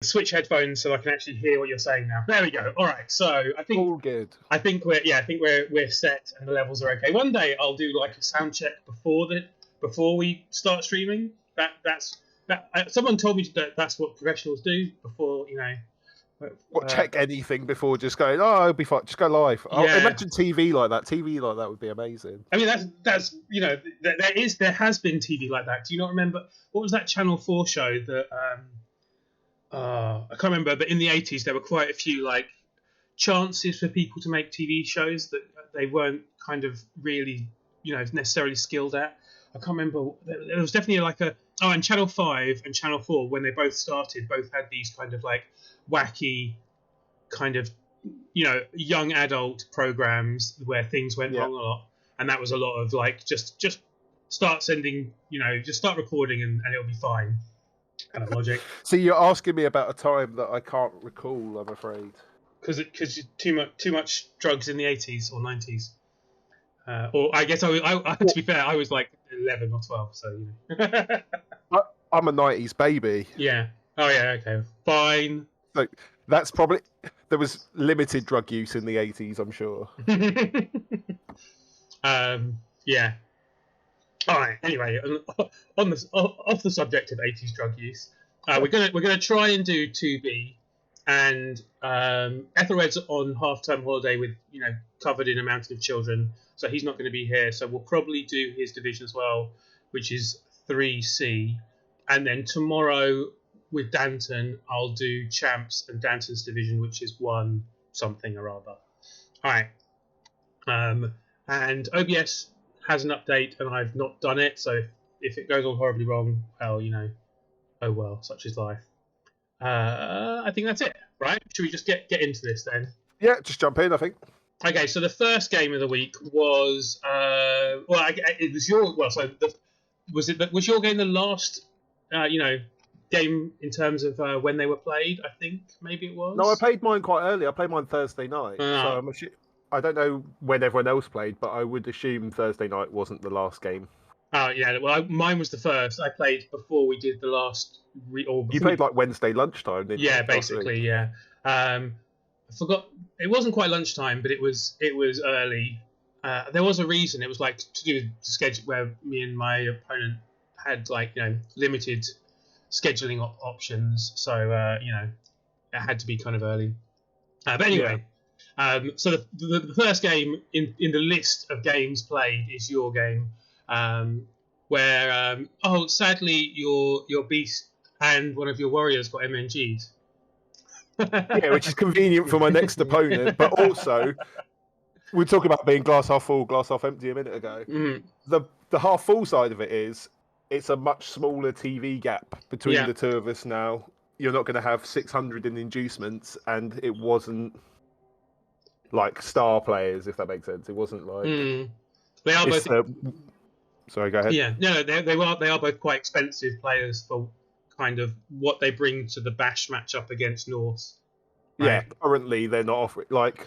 switch headphones so I can actually hear what you're saying now. There we go. All right. So I think all good. I think we're set and the levels are okay. One day I'll do like a sound check before we start streaming. Someone told me that's what professionals do before, you know. Check anything before just going, oh, it'll be fine. Just go live. Yeah. Imagine TV like that. TV like that would be amazing. I mean, that's you know, there has been TV like that. Do you not remember what was that Channel 4 show that I can't remember, but in the 80s there were quite a few like chances for people to make TV shows that they weren't kind of really, you know, necessarily skilled at. I can't remember. There was definitely and Channel 5 and Channel 4 when they both started both had these kind of like wacky kind of, you know, young adult programs where things went wrong a lot, and that was a lot of like just start sending, you know, just start recording and it'll be fine kind of logic. See, you're asking me about a time that I can't recall, I'm afraid, because too much drugs in the 80s or 90s, or I guess I to be fair I was like 11 or 12, so you know. I'm a 90s baby. Yeah. Oh yeah. Okay. Fine. So that's probably, there was limited drug use in the 80s, I'm sure. Yeah. All right. Anyway, off the subject of 80s drug use, we're gonna try and do 2B, and Ethelred's on half-term holiday with, you know, covered in a mountain of children, so he's not going to be here. So we'll probably do his division as well, which is 3C, and then tomorrow with Danton, I'll do Champs and Danton's division, which is 1 something or other. All right. And OBS has an update, and I've not done it, so if it goes all horribly wrong, well, you know, oh well, such is life. I think that's it, right? Should we just get into this then? Yeah, just jump in, I think. Okay, so the first game of the week was it was your was your game the last you know, game in terms of when they were played? I think maybe it was. No, I played mine quite early. I played mine Thursday night, so I don't know when everyone else played, but I would assume Thursday night wasn't the last game. Oh yeah, well mine was the first. I played before we did the last. You played like Wednesday lunchtime, didn't you? Yeah, basically, yeah. I forgot it wasn't quite lunchtime, but it was early. There was a reason. It was like to do with the schedule where me and my opponent had like, you know, limited scheduling options, so you know, it had to be kind of early. But anyway. Yeah. So the first game in the list of games played is your game, where sadly your beast and one of your warriors got MNG'd. Yeah, which is convenient for my next opponent, but also we were talking about being glass half full, glass half empty a minute ago. Mm-hmm. The half full side of it is it's a much smaller TV gap between the two of us now. You're not going to have 600 in inducements, and it wasn't like star players, if that makes sense. It wasn't like they are both. Sorry, go ahead. Yeah, no, they are both quite expensive players for kind of what they bring to the Bash matchup against North. Right? Yeah, currently they're not offering like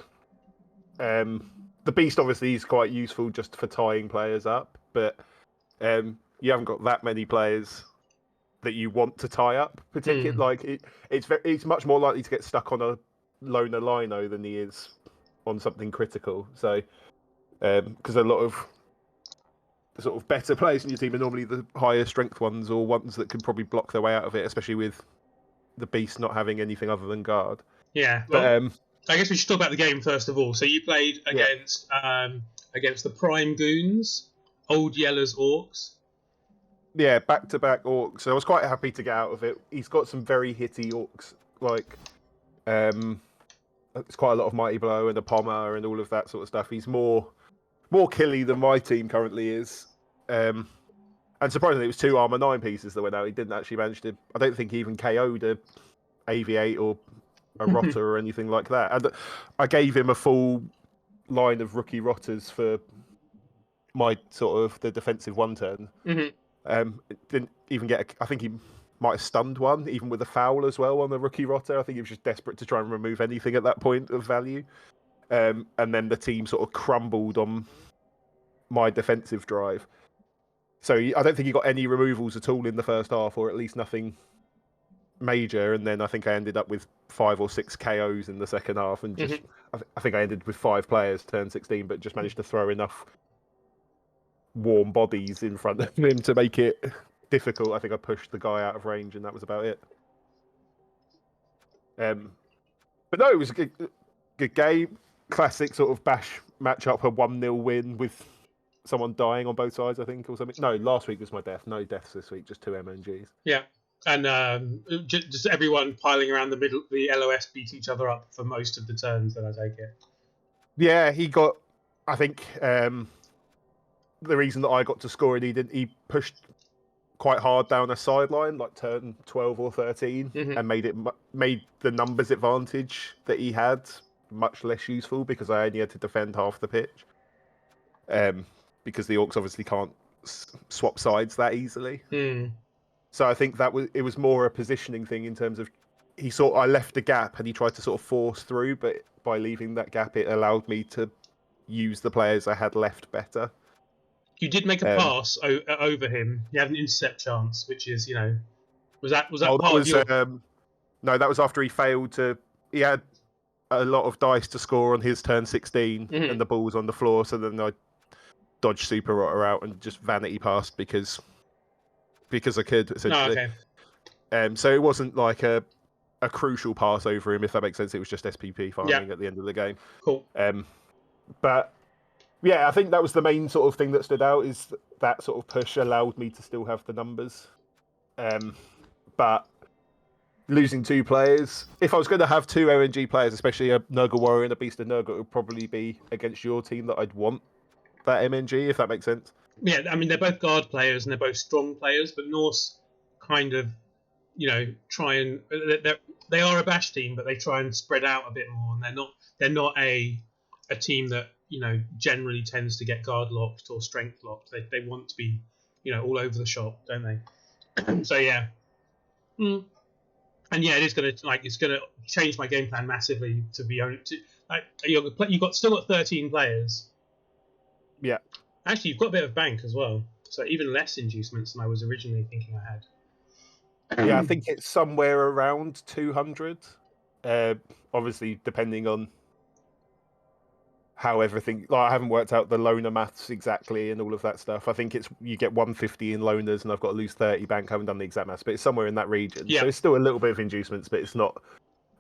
the Beast. Obviously, is quite useful just for tying players up, but you haven't got that many players that you want to tie up. Particularly, like it's much more likely to get stuck on a loner lino than he is on something critical. So, because a lot of the sort of better players in your team are normally the higher strength ones, or ones that can probably block their way out of it, especially with the Beast not having anything other than guard. Yeah, well, I guess we should talk about the game first of all. So you played against the Prime Goons, Old Yellow's Orcs. Yeah, back-to-back Orcs. So I was quite happy to get out of it. He's got some very hitty Orcs, like it's quite a lot of Mighty Blow and a Pommer and all of that sort of stuff. He's more killy than my team currently is. And surprisingly, it was 2 armor 9 pieces that went out. He didn't actually manage to. I don't think he even KO'd a AV8 or a Rotter or anything like that. And I gave him a full line of rookie Rotters for my sort of the defensive 1 turn. Mm-hmm. Didn't even get. I think he might have stunned one, even with a foul as well on the rookie Rotter. I think he was just desperate to try and remove anything at that point of value. And then the team sort of crumbled on my defensive drive. So I don't think he got any removals at all in the first half, or at least nothing major, and then I think I ended up with 5 or 6 KOs in the second half, and just I think I ended with 5 players turn 16, but just managed to throw enough warm bodies in front of him to make it difficult. I think I pushed the guy out of range, and that was about it. But no, it was a good game. Classic sort of bash matchup, a 1-0 win with someone dying on both sides, I think, or something. No, last week was my death. No deaths this week, just 2 MNGs. Yeah. And just everyone piling around the middle, the LOS beat each other up for most of the turns, then I take it. Yeah, he got, I think, the reason that I got to score it, he pushed quite hard down a sideline, like turn 12 or 13, and made the numbers advantage that he had much less useful, because I only had to defend half the pitch. Because the Orcs obviously can't swap sides that easily. So I think it was more a positioning thing in terms of I left a gap and he tried to sort of force through, but by leaving that gap, it allowed me to use the players I had left better. You did make a pass over him. You had an intercept chance, which is, was that part of your... No, that was after he failed to... He had a lot of dice to score on his turn 16, and the ball was on the floor, so then I dodged Super Rotter out and just vanity passed because I could, essentially. Oh, okay. So it wasn't like a crucial pass over him, if that makes sense. It was just SPP farming at the end of the game. Cool. But yeah, I think that was the main sort of thing that stood out, is that sort of push allowed me to still have the numbers. But losing 2 players, if I was going to have 2 RNG players, especially a Nurgle Warrior and a Beast of Nurgle, it would probably be against your team that I'd want that MNG, if that makes sense. Yeah, I mean, they're both guard players and they're both strong players, but Norse kind of, try and... They are a bash team, but they try and spread out a bit more, and they're not a team that, generally tends to get guard locked or strength locked. They want to be, all over the shop, don't they? So, yeah. And yeah, it's going to change my game plan massively, to be honest. You've still got 13 players. Yeah. Actually, you've got a bit of bank as well, so even less inducements than I was originally thinking I had. Yeah, I think it's somewhere around 200. Obviously, depending on how everything... I haven't worked out the loner maths exactly and all of that stuff. I think you get 150 in loners, and I've got to lose 30 bank. I haven't done the exact maths, but it's somewhere in that region. Yeah. So it's still a little bit of inducements, but it's not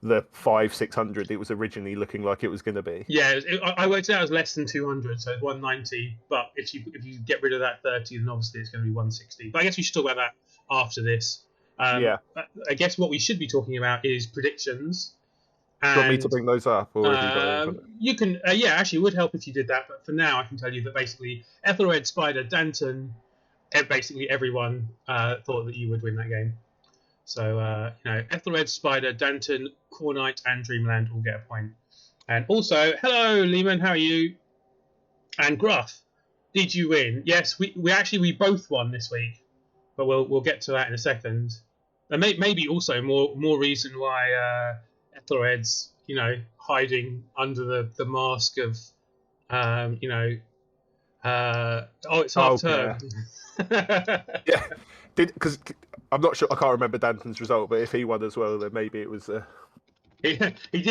the 500-600 it was originally looking like it was going to be. Yeah, I worked it out as less than 200, so 190. But if you get rid of that 30, then obviously it's going to be 160. But I guess we should talk about that after this. I guess what we should be talking about is predictions. Do you want me to bring those up, or have you got them? You can. Actually, it would help if you did that. But for now, I can tell you that basically, Ethelred, Spider, Danton, basically everyone thought that you would win that game. So, Ethelred, Spider, Danton, Core Knight, and Dreamland all get a point. And also, hello, Lehman, how are you? And Gruff, did you win? Yes, we both won this week, but we'll get to that in a second. And maybe also more reason why Ethelred's, hiding under the mask of, it's half term. Yeah, because I'm not sure. I can't remember Danton's result, but if he won as well, then maybe it was. He did. We'll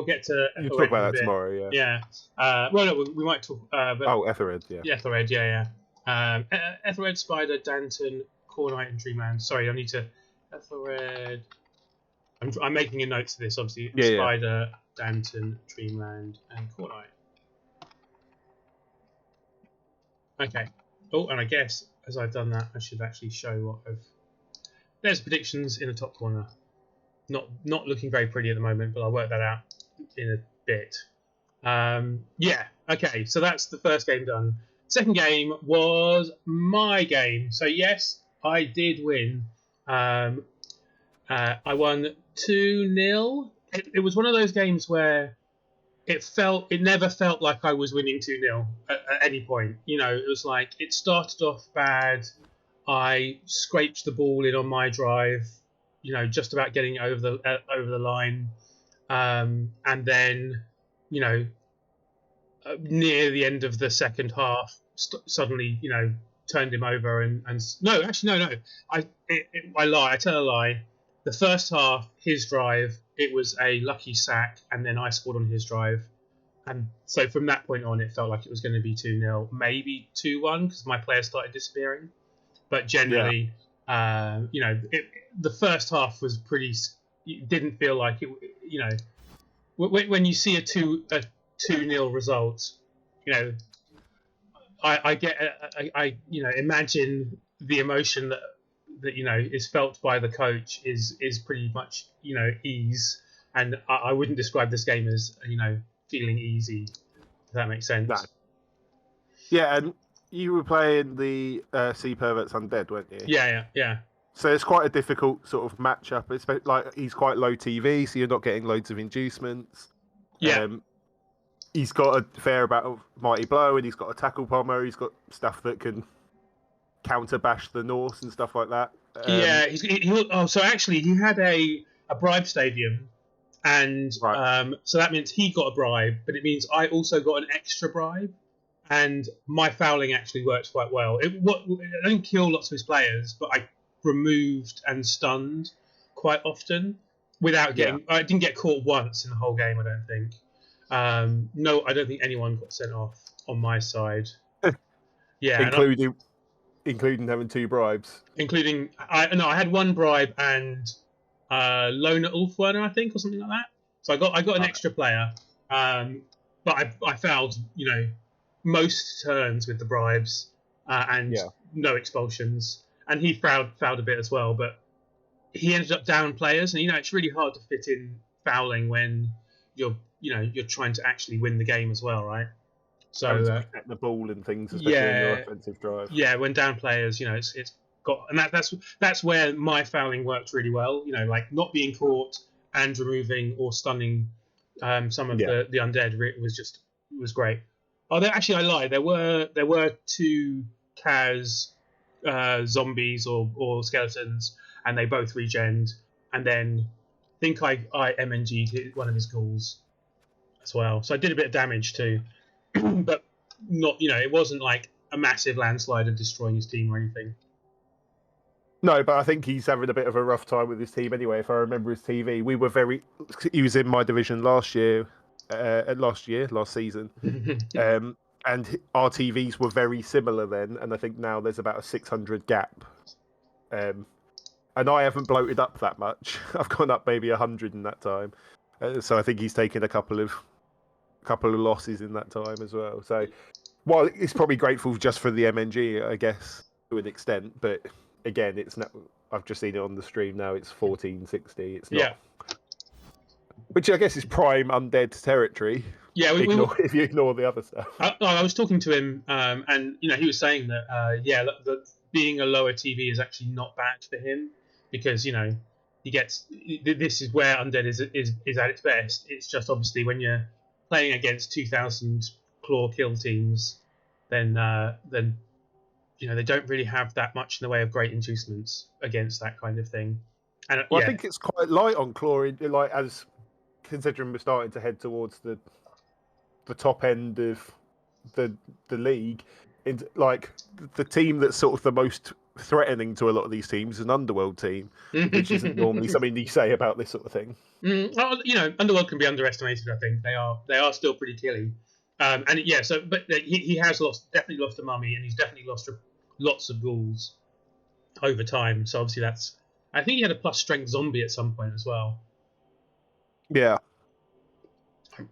get to. We'll talk about that tomorrow. Yeah. Yeah. No, we might talk. Ethelred. Yeah. Ethelred. Yeah. Ethelred, Spider, Danton, Core Knight, and Dreamland. Sorry, I need to. Ethelred. I'm making a note to this. Obviously, Spider, Danton, Dreamland, and Core Knight. Okay. Oh, and I guess as I've done that, I should actually show what I've... There's predictions in the top corner. Not looking very pretty at the moment, but I'll work that out in a bit. Okay, so that's the first game done. Second game was my game. So yes, I did win. I won 2-0. It was one of those games where it never felt like I was winning 2-0 at any point. It was like it started off bad. I scraped the ball in on my drive, just about getting it over the line, and then, near the end of the second half, suddenly, turned him over and no, actually no. I lie. I tell a lie. The first half, his drive, it was a lucky sack, and then I scored on his drive. And so from that point on, it felt like it was going to be 2-0, maybe 2-1, because my players started disappearing. But generally, the first half was pretty. It didn't feel like it. When you see a 2-0 result, I imagine the emotion that is felt by the coach is pretty much ease, and I wouldn't describe this game as feeling easy, if that makes sense. No. Yeah, and you were playing the Sea Perverts Undead, weren't you? Yeah. So it's quite a difficult sort of matchup. It's like he's quite low TV, so you're not getting loads of inducements. Yeah. He's got a fair amount of Mighty Blow, and he's got a Tackle Bomber. He's got stuff that can counter bash the Norse and stuff like that. So actually, he had a bribe stadium, and right. So that means he got a bribe, but it means I also got an extra bribe, and my fouling actually worked quite well. I didn't kill lots of his players, but I removed and stunned quite often without getting. I didn't get caught once in the whole game, I don't think. No, I don't think anyone got sent off on my side. Yeah, including having 2 bribes. I had 1 bribe and Lona Ulfwerner, I think, or something like that. So I got an extra player, but I fouled most turns with the bribes and no expulsions, and he fouled a bit as well, but he ended up down players, and it's really hard to fit in fouling when you're trying to actually win the game as well, right? So protect the ball and things, especially in your offensive drive. Yeah, when down players, it's got, and that's where my fouling worked really well. Like not being caught and removing or stunning some of the undead was great. Oh, I lied. There were 2 Kaz zombies or skeletons, and they both regened, and then I think I MNG'd hit one of his ghouls as well. So I did a bit of damage too, but not, it wasn't like a massive landslide of destroying his team or anything. No, but I think he's having a bit of a rough time with his team anyway. If I remember his TV, he was in my division last season, and our TVs were very similar then. And I think now there's about a 600 gap. And I haven't bloated up that much. I've gone up maybe 100 in that time. So I think he's taken a couple of losses in that time as well. So, while he's probably grateful just for the MNG, I guess, to an extent, but again, it's not. I've just seen it on the stream now. It's 1460. It's not. Yeah. Which I guess is prime undead territory. Yeah, if you ignore the other stuff. I was talking to him, and he was saying that that being a lower TV is actually not bad for him, because he gets, this is where undead is at its best. It's just obviously when you're playing against 2,000 claw kill teams, then they don't really have that much in the way of great inducements against that kind of thing. And I think it's quite light on claw, like, as considering we're starting to head towards the top end of the league. In like the team that's sort of the most threatening to a lot of these teams is an Underworld team, which isn't normally something you say about this sort of thing. Well, Underworld can be underestimated. I think they are still pretty killy. But he has definitely lost a mummy, and he's definitely lost lots of ghouls over time. So obviously I think he had a plus strength zombie at some point as well. Yeah.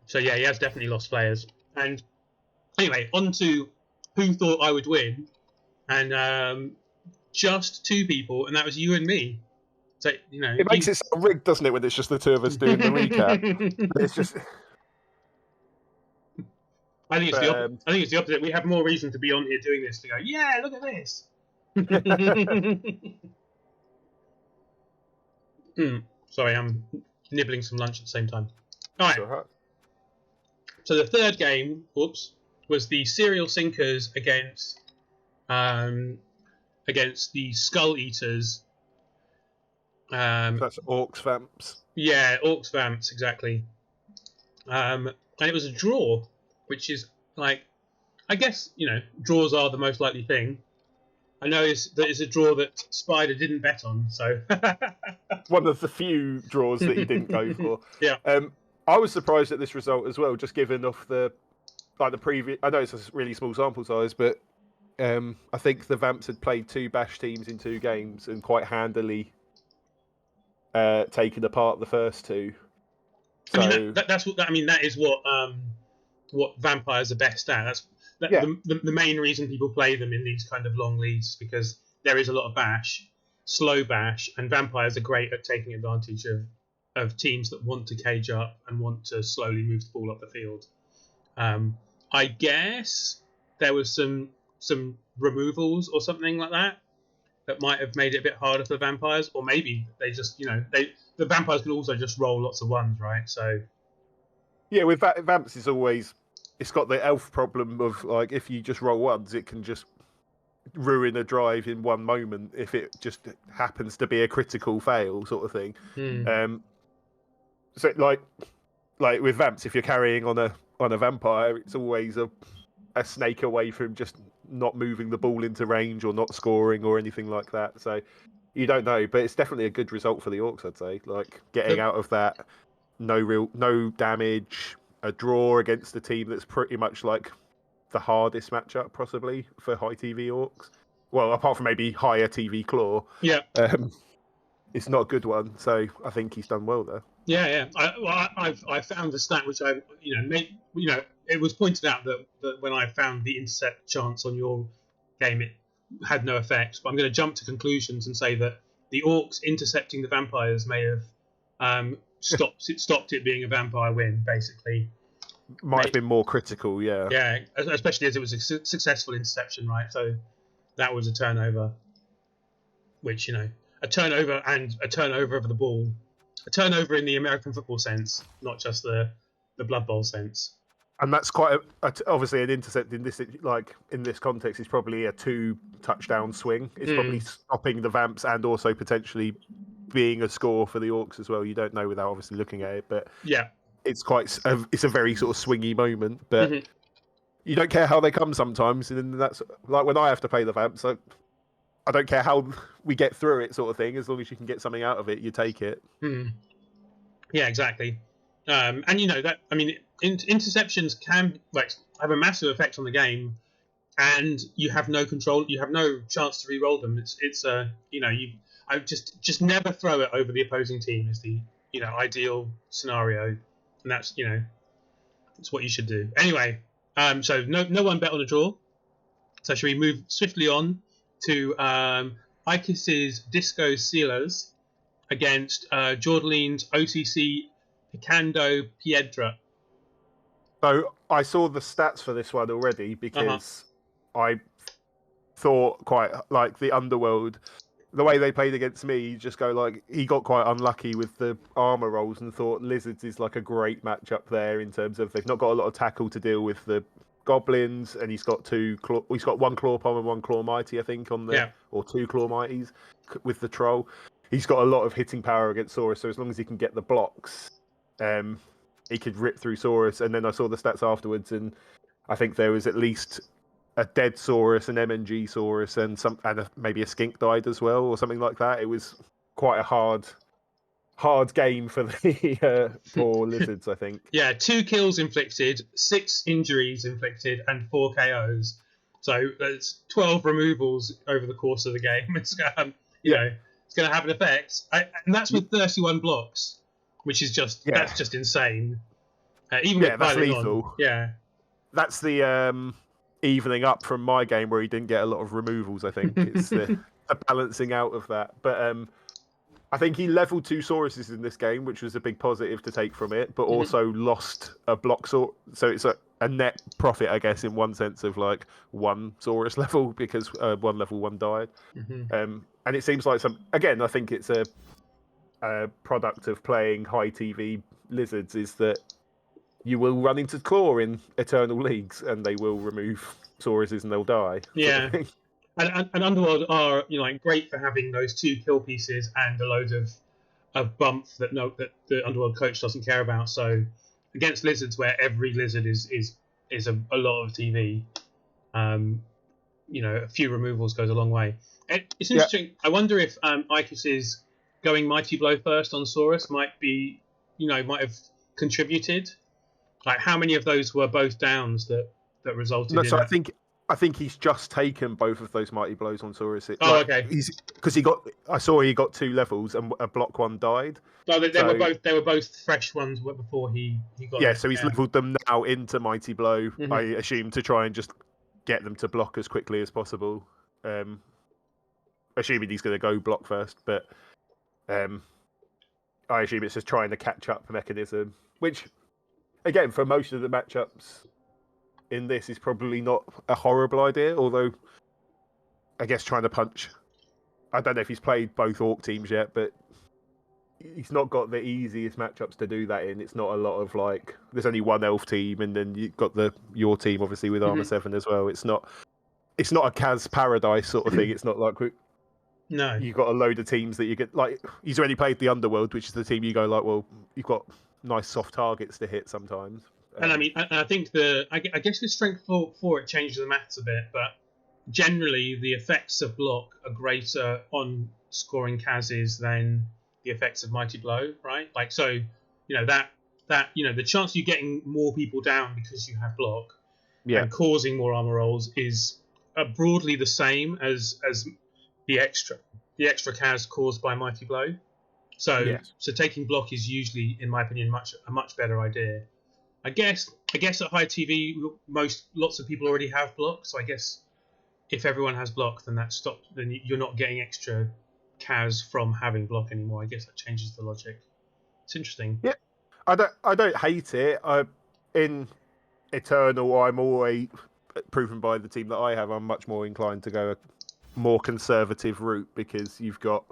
So yeah, he has definitely lost players. And anyway, on to who thought I would win, and just 2 people, and that was you and me. So it makes it sound rigged, doesn't it, when it's just the 2 of us doing the recap? It's just. I think it's the opposite. We have more reason to be on here doing this, to go, yeah, look at this. Sorry, I'm nibbling some lunch at the same time. All right. So the third game, was the Serial Sinkers against the Skull Eaters. That's Orcs Vamps. Yeah, Orcs Vamps, exactly. And it was a draw, which is like, I guess, draws are the most likely thing. I know that is a draw that Spider didn't bet on. So One of the few draws that he didn't go for. Yeah. I was surprised at this result as well, just given off the previous. I know it's a really small sample size, but I think the Vamps had played 2 Bash teams in 2 games and quite handily taken apart the first 2. So, I mean, that's what that is what vampires are best at. The main reason people play them in these kind of long leads, because there is a lot of bash, slow bash, and vampires are great at taking advantage of teams that want to cage up and want to slowly move the ball up the field. I guess there was some removals or something like that might have made it a bit harder for the vampires, or maybe they just the vampires can also just roll lots of ones, right? So yeah, with Vamps it's got the elf problem of like if you just roll ones, it can just ruin a drive in one moment if it just happens to be a critical fail sort of thing. So like with Vamps, if you're carrying on a vampire, it's always a snake away from just not moving the ball into range or not scoring or anything like that. So you don't know, but it's definitely a good result for the Orcs, I'd say. Like getting out of that, no damage, a draw against a team that's pretty much like the hardest matchup possibly for high TV Orcs. Well, apart from maybe higher TV Claw. Yeah. It's not a good one, so I think he's done well there. Yeah. I found the stat which it was pointed out that when I found the intercept chance on your game, it had no effect. But I'm going to jump to conclusions and say that the Orcs intercepting the vampires may have stopped it being a vampire win, basically. Might have been more critical, yeah. Yeah, especially as it was a successful interception, right? So that was a turnover, which, a turnover and a turnover of the ball. A turnover in the American football sense, not just the Blood Bowl sense. And that's quite obviously an intercept in this context is probably a 2 touchdown swing. It's probably stopping the Vamps and also potentially being a score for the Orcs as well. You don't know without obviously looking at it, but yeah, it's it's a very sort of swingy moment. But you don't care how they come sometimes, and that's like when I have to play the Vamps. I don't care how we get through it, sort of thing. As long as you can get something out of it, you take it. Yeah, exactly. And interceptions can have a massive effect on the game, and you have no control. You have no chance to re-roll them. I just never throw it over the opposing team is the ideal scenario, and that's that's what you should do. Anyway, so no one bet on a draw. So should we move swiftly on to Icus's Disco Sealers against Jordanlean's OCC Picando Piedra. So I saw the stats for this one already because I thought quite like the Underworld. The way they played against me, you just go he got quite unlucky with the armor rolls and thought Lizards is like a great matchup there in terms of they've not got a lot of tackle to deal with the Goblins, and he's got 2 claw. He's got 1 Claw Palm and 1 Claw Mighty, I think, on there, or 2 Claw Mighties with the Troll. He's got a lot of hitting power against Saurus, so as long as he can get the blocks, he could rip through Saurus. And then I saw the stats afterwards, and I think there was at least a dead Saurus, an MNG Saurus, and maybe a Skink died as well, or something like that. It was quite a hard game for the poor Lizards, I think. Yeah, 2 kills inflicted, 6 injuries inflicted, and 4 KOs. So that's 12 removals over the course of the game. It's it's going to have an effect, and that's with 31 blocks, which is that's just insane. Even with that's lethal. That's the evening up from my game where he didn't get a lot of removals. I think it's the balancing out of that, but. I think he leveled 2 Sauruses in this game, which was a big positive to take from it, but also lost a block Saurus. So it's a net profit, I guess, in one sense of 1 Saurus level because 1 level 1 died. And it seems like I think it's a product of playing high TV Lizards is that you will run into Claw in Eternal Leagues and they will remove Sauruses and they'll die. Yeah. And Underworld are great for having those 2 kill pieces and a load of bump that the Underworld coach doesn't care about. So against Lizards, where every Lizard is a lot of TV, a few removals goes a long way. It's Yeah. interesting. I wonder if Icus's going Mighty Blow first on Saurus might have contributed. Like, how many of those were both downs that resulted No, in so a... I think he's just taken both of those mighty blows on Saurus. Oh, okay. I saw he got 2 levels and a block 1 died. No, they were both fresh ones before he got Yeah, it. so he's leveled them now into mighty blow. Mhm. I assume to try and just get them to block as quickly as possible. Assuming he's going to go block first, but I assume it's just trying to catch up mechanism, which, again, for most of the matchups in this is probably not a horrible idea, although I guess trying to punch... I don't know if he's played both Orc teams yet, but he's not got the easiest matchups to do that in. It's not a lot of there's only one Elf team, and then you've got your team obviously with Armor 7 as well. It's not a Kaz paradise sort of thing. It's not like no, you've got a load of teams that you get he's already played the Underworld, which is the team you go well, you've got nice soft targets to hit sometimes. And I think I guess with strength 4 it changes the maths a bit, but generally the effects of block are greater on scoring Kaz's than the effects of Mighty Blow, right? Like, so that the chance of you getting more people down because you have block and causing more armor rolls is broadly the same as the extra Kaz caused by Mighty Blow. So taking block is usually, in my opinion, a much better idea. I guess at high TV, lots of people already have block. So I guess if everyone has block, then then you're not getting extra Kaz from having block anymore. I guess that changes the logic. It's interesting. Yeah, I don't hate it. In Eternal, I'm always proven by the team that I have. I'm much more inclined to go a more conservative route because you've got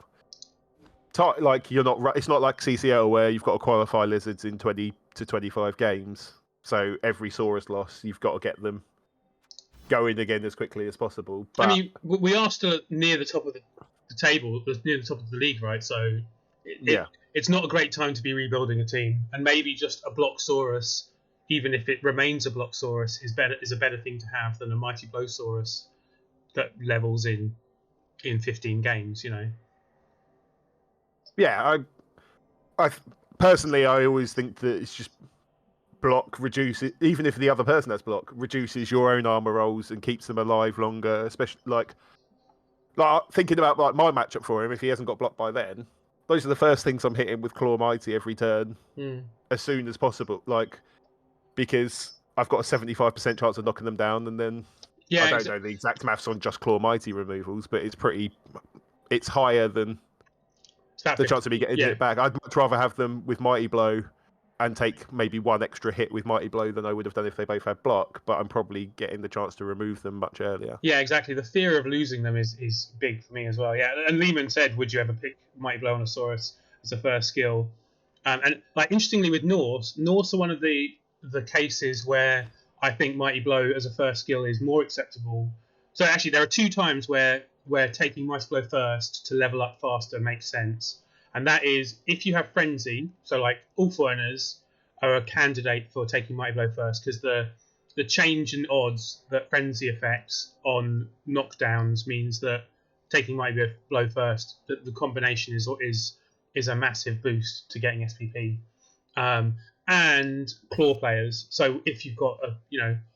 you're not. It's not like CCL where you've got to qualify lizards in 20 to 25 games. So every Saurus loss, you've got to get them going again as quickly as possible. But... I mean, we are still near the top of the table, near the top of the league, right? So it's not a great time to be rebuilding a team, and maybe just a Blocksaurus, even if it remains a Blocksaurus, is a better thing to have than a Mighty Blowsaurus that levels in 15 games. Yeah, I personally, I always think that it's just block reduces, even if the other person has block, reduces your own armor rolls and keeps them alive longer. Especially like thinking about my matchup for him, if he hasn't got blocked by then, those are the first things I'm hitting with Claw Mighty every turn as soon as possible. Because I've got a 75% chance of knocking them down, and then I don't know the exact maths on just Claw Mighty removals, but it's higher than the chance of me getting it back. I'd much rather have them with Mighty Blow and take maybe one extra hit with Mighty Blow than I would have done if they both had block, but I'm probably getting the chance to remove them much earlier. Yeah, exactly. The fear of losing them is big for me as well. Yeah, and Lehman said, would you ever pick Mighty Blow on a Saurus as a first skill? And interestingly with Norse are one of the cases where I think Mighty Blow as a first skill is more acceptable. So actually there are 2 times where taking Mighty Blow first to level up faster makes sense. And that is if you have Frenzy, so all foreigners are a candidate for taking Mighty Blow first, because the change in odds that Frenzy affects on knockdowns means that taking Mighty Blow first, the combination is a massive boost to getting SPP. And claw players. So if you've got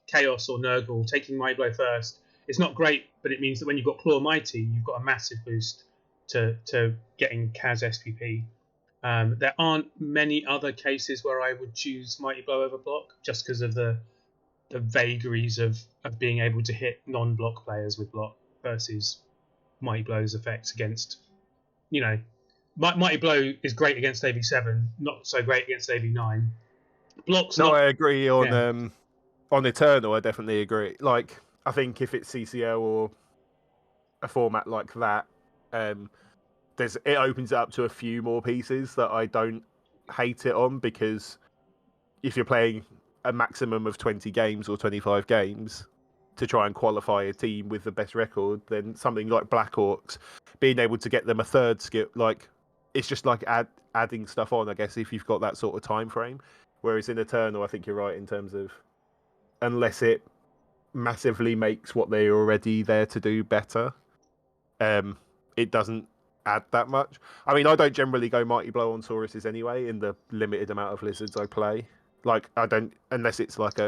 Chaos or Nurgle, taking Mighty Blow first, it's not great, but it means that when you've got Claw Mighty, you've got a massive boost to getting Kaz SPP. There aren't many other cases where I would choose Mighty Blow over block, just because of the vagaries of being able to hit non-block players with block versus Mighty Blow's effects against, Mighty Blow is great against AV7, not so great against AV9. I agree on Eternal. I definitely agree. I think if it's CCL or a format like that, it opens it up to a few more pieces that I don't hate it on, because if you're playing a maximum of 20 games or 25 games to try and qualify a team with the best record, then something like Black Orcs, being able to get them a third skill, it's just adding stuff on, I guess, if you've got that sort of time frame. Whereas in Eternal, I think you're right in terms of, unless it massively makes what they're already there to do better. It doesn't add that much. I mean, I don't generally go Mighty Blow on Sauruses anyway in the limited amount of lizards I play. Like, I don't, unless it's like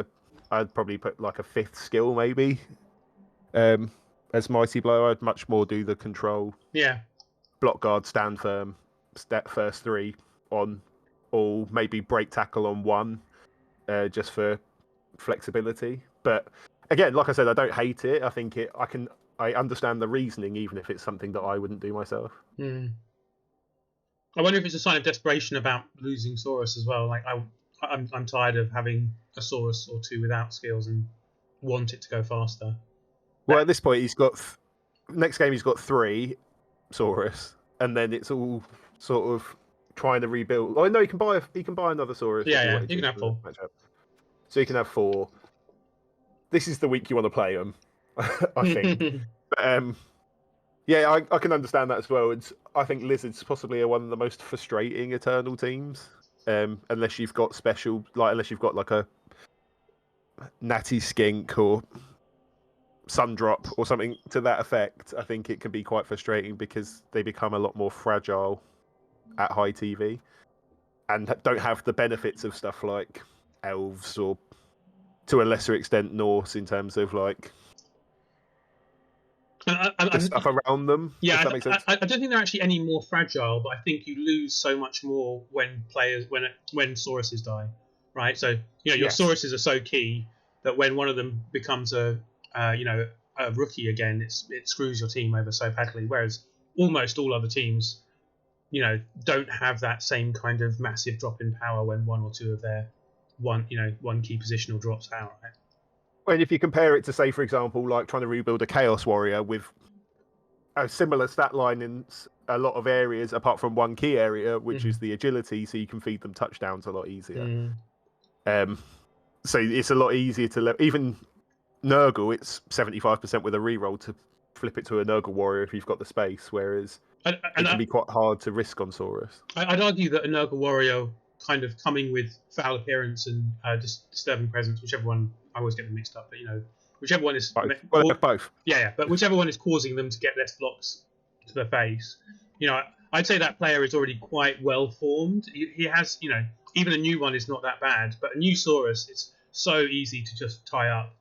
I'd probably put like a 5th skill maybe. As Mighty Blow, I'd much more do the control. Yeah. Block guard, stand firm, step first 3 on all, maybe break tackle on 1, just for flexibility. But again, like I said, I don't hate it. I think I understand the reasoning, even if it's something that I wouldn't do myself. I wonder if it's a sign of desperation about losing Saurus as well. Like I'm tired of having a Saurus or 2 without skills and want it to go faster. Well, at this point, he's got next game he's got 3 Saurus, and then it's all sort of trying to rebuild. Oh no, he can buy another Saurus. Yeah, you can have 4. So you can have 4. This is the week you want to play them, I think. But, yeah, I can understand that as well. I think Lizards possibly are one of the most frustrating Eternal teams, unless you've got unless you've got like a Natty Skink or Sundrop or something to that effect. I think it can be quite frustrating because they become a lot more fragile at high TV and don't have the benefits of stuff like elves or, to a lesser extent, Norse in terms of like the stuff around them. Yeah, if that makes sense. I don't think they're actually any more fragile, but I think you lose so much more when Sauruses die, right? So your Sauruses are so key that when one of them becomes a rookie again, it screws your team over so badly. Whereas almost all other teams, don't have that same kind of massive drop in power when 1 or 2 of their one key positional drops out. Right? And if you compare it to, say, for example, like trying to rebuild a Chaos Warrior with a similar stat line in a lot of areas, apart from one key area, which is the agility, so you can feed them touchdowns a lot easier. So it's a lot easier to even Nurgle. It's 75% with a reroll to flip it to a Nurgle Warrior if you've got the space, whereas it can be quite hard to risk on Saurus. I'd argue that a Nurgle Warrior kind of coming with foul appearance and disturbing presence, whichever one, I always get them mixed up, but whichever one is both. Yeah, but whichever one is causing them to get less blocks to the face, I'd say that player is already quite well formed. He has, even a new one is not that bad, but a new Saurus, it's so easy to just tie up.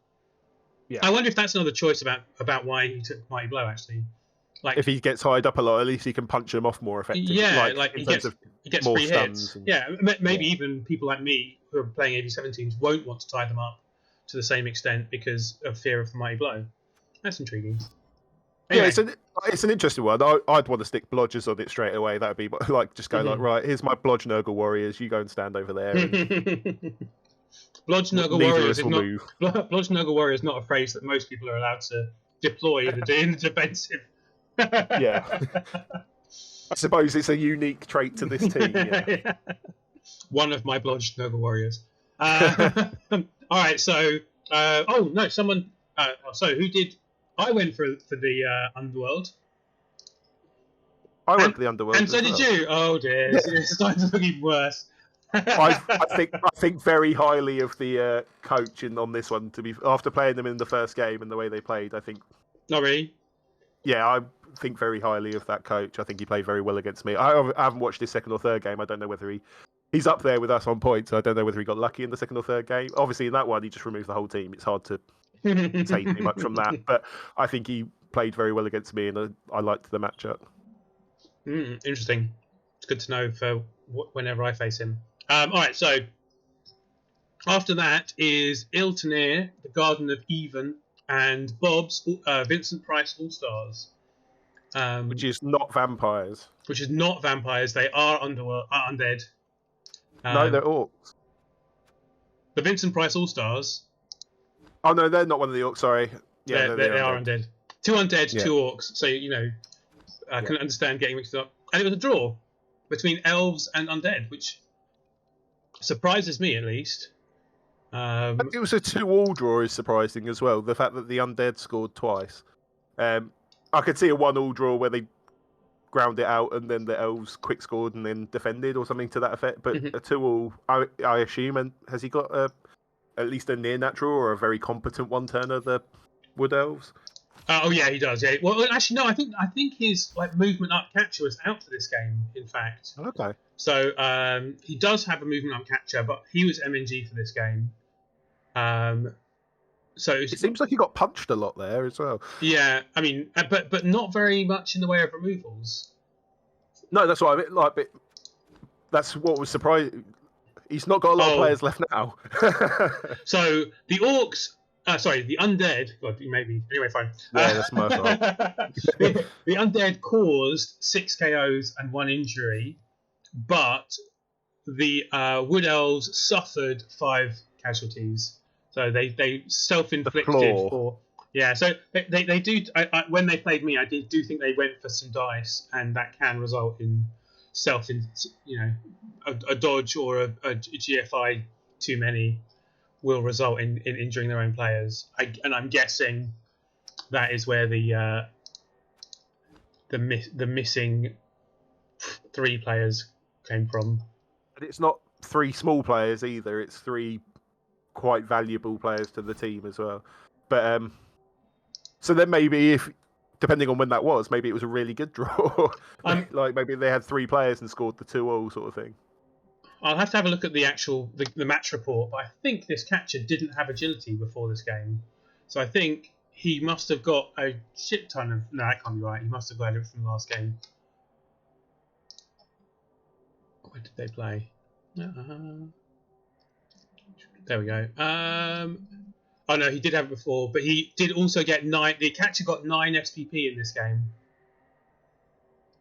Yeah. I wonder if that's another choice about why he took Mighty Blow, actually. Like, if he gets tied up a lot, at least he can punch them off more effectively. Yeah, like he gets more free hits. And... Yeah, maybe even people like me who are playing AV7 teams won't want to tie them up to the same extent because of fear of the Mighty Blow. That's intriguing. Anyway. Yeah, it's an interesting one. I'd want to stick blodgers on it straight away. That would be like, just go like, right, here's my blodge Nurgle Warriors. You go and stand over there. And... Blodge Nurgle Warrior is not a phrase that most people are allowed to deploy in the defensive. Yeah. I suppose it's a unique trait to this team. Yeah. One of my Blodge Nurgle Warriors. All right, so someone. So who did? I went for the Underworld. I went for the Underworld, and so did you. Oh dear, it's starting to look even worse. I think very highly of the coach on this one. After playing them in the first game and the way they played, I think. Not really. Yeah, I think very highly of that coach. I think he played very well against me. I haven't watched his second or third game. I don't know whether he's up there with us on points. So I don't know whether he got lucky in the second or third game. Obviously, in that one, he just removed the whole team. It's hard to say too much from that. But I think he played very well against me, and I liked the matchup. Interesting. It's good to know for whenever I face him. All right, so after that is Iltanir, the Garden of Even, and Bob's Vincent Price All-Stars. Which is not vampires. Which is not vampires. They are undead. No, they're orcs. The Vincent Price All-Stars. Oh, no, they're not one of the orcs, sorry. Yeah, they are undead. 2 undead, 2 orcs. So, I can understand getting mixed up. And it was a draw between elves and undead, which surprises me, at least. It was a 2-2 draw is surprising as well. The fact that the undead scored twice. I could see a 1-1 draw where they ground it out and then the elves quick scored and then defended or something to that effect. But a 2-2, I assume, and has he got a at least a near natural or a very competent one turner, the Wood Elves? Oh yeah, he does. Yeah. Well, actually, no. I think his like movement up catcher was out for this game. In fact. Okay. So he does have a movement up catcher, but he was MNG for this game. So it seems like he got punched a lot there as well. Yeah, I mean, but not very much in the way of removals. No, that's what I mean. Like, that's what was surprising. He's not got a lot of players left now. So the orcs, the undead. God, maybe anyway, fine. Yeah, that's my fault. The undead caused 6 KOs and 1 injury, but the Wood Elves suffered 5 casualties. So they self-inflicted for. Yeah, so they do. When they played me, I do think they went for some dice, and that can result in a dodge or a GFI too many will result in injuring their own players. And I'm guessing that is where the missing 3 players came from. But it's not 3 small players either. It's 3 quite valuable players to the team as well. But so then maybe depending on when that was, maybe it was a really good draw. Like maybe they had 3 players and scored the 2-2 sort of thing. I'll have to have a look at the actual the match report, but I think this catcher didn't have agility before this game, so I think he must have got a shit ton of. No, that can't be right. He must have got it from the last game. Where did they play? There we go. Oh no, he did have it before, but he did also get 9. The catcher got 9 SPP in this game.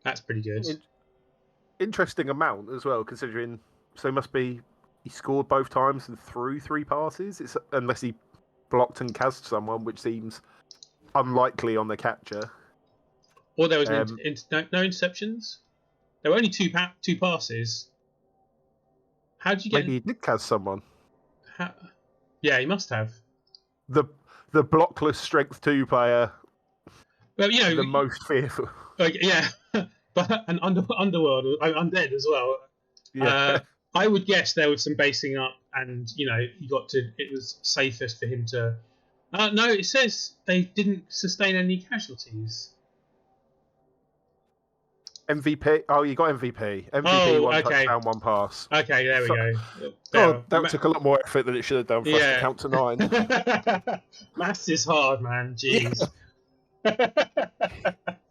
That's pretty good. Interesting amount as well, considering. So it must be he scored both times and threw 3 passes. Unless he blocked and cast someone, which seems unlikely on the catcher. Or there was no interceptions. There were only 2 passes. How did you get? Maybe he did cast someone. Yeah, he must have. The blockless strength 2 player. Well, the most fearful. Yeah, but an underworld, undead as well. Yeah. I would guess there was some basing up, and he got to. It was safest for him to. No, it says they didn't sustain any casualties. MVP. Oh, you got MVP. MVP, 1 touchdown, 1 pass. Okay, there we go. God, that took a lot more effort than it should have done for us to count to 9. Maths is hard, man. Jeez.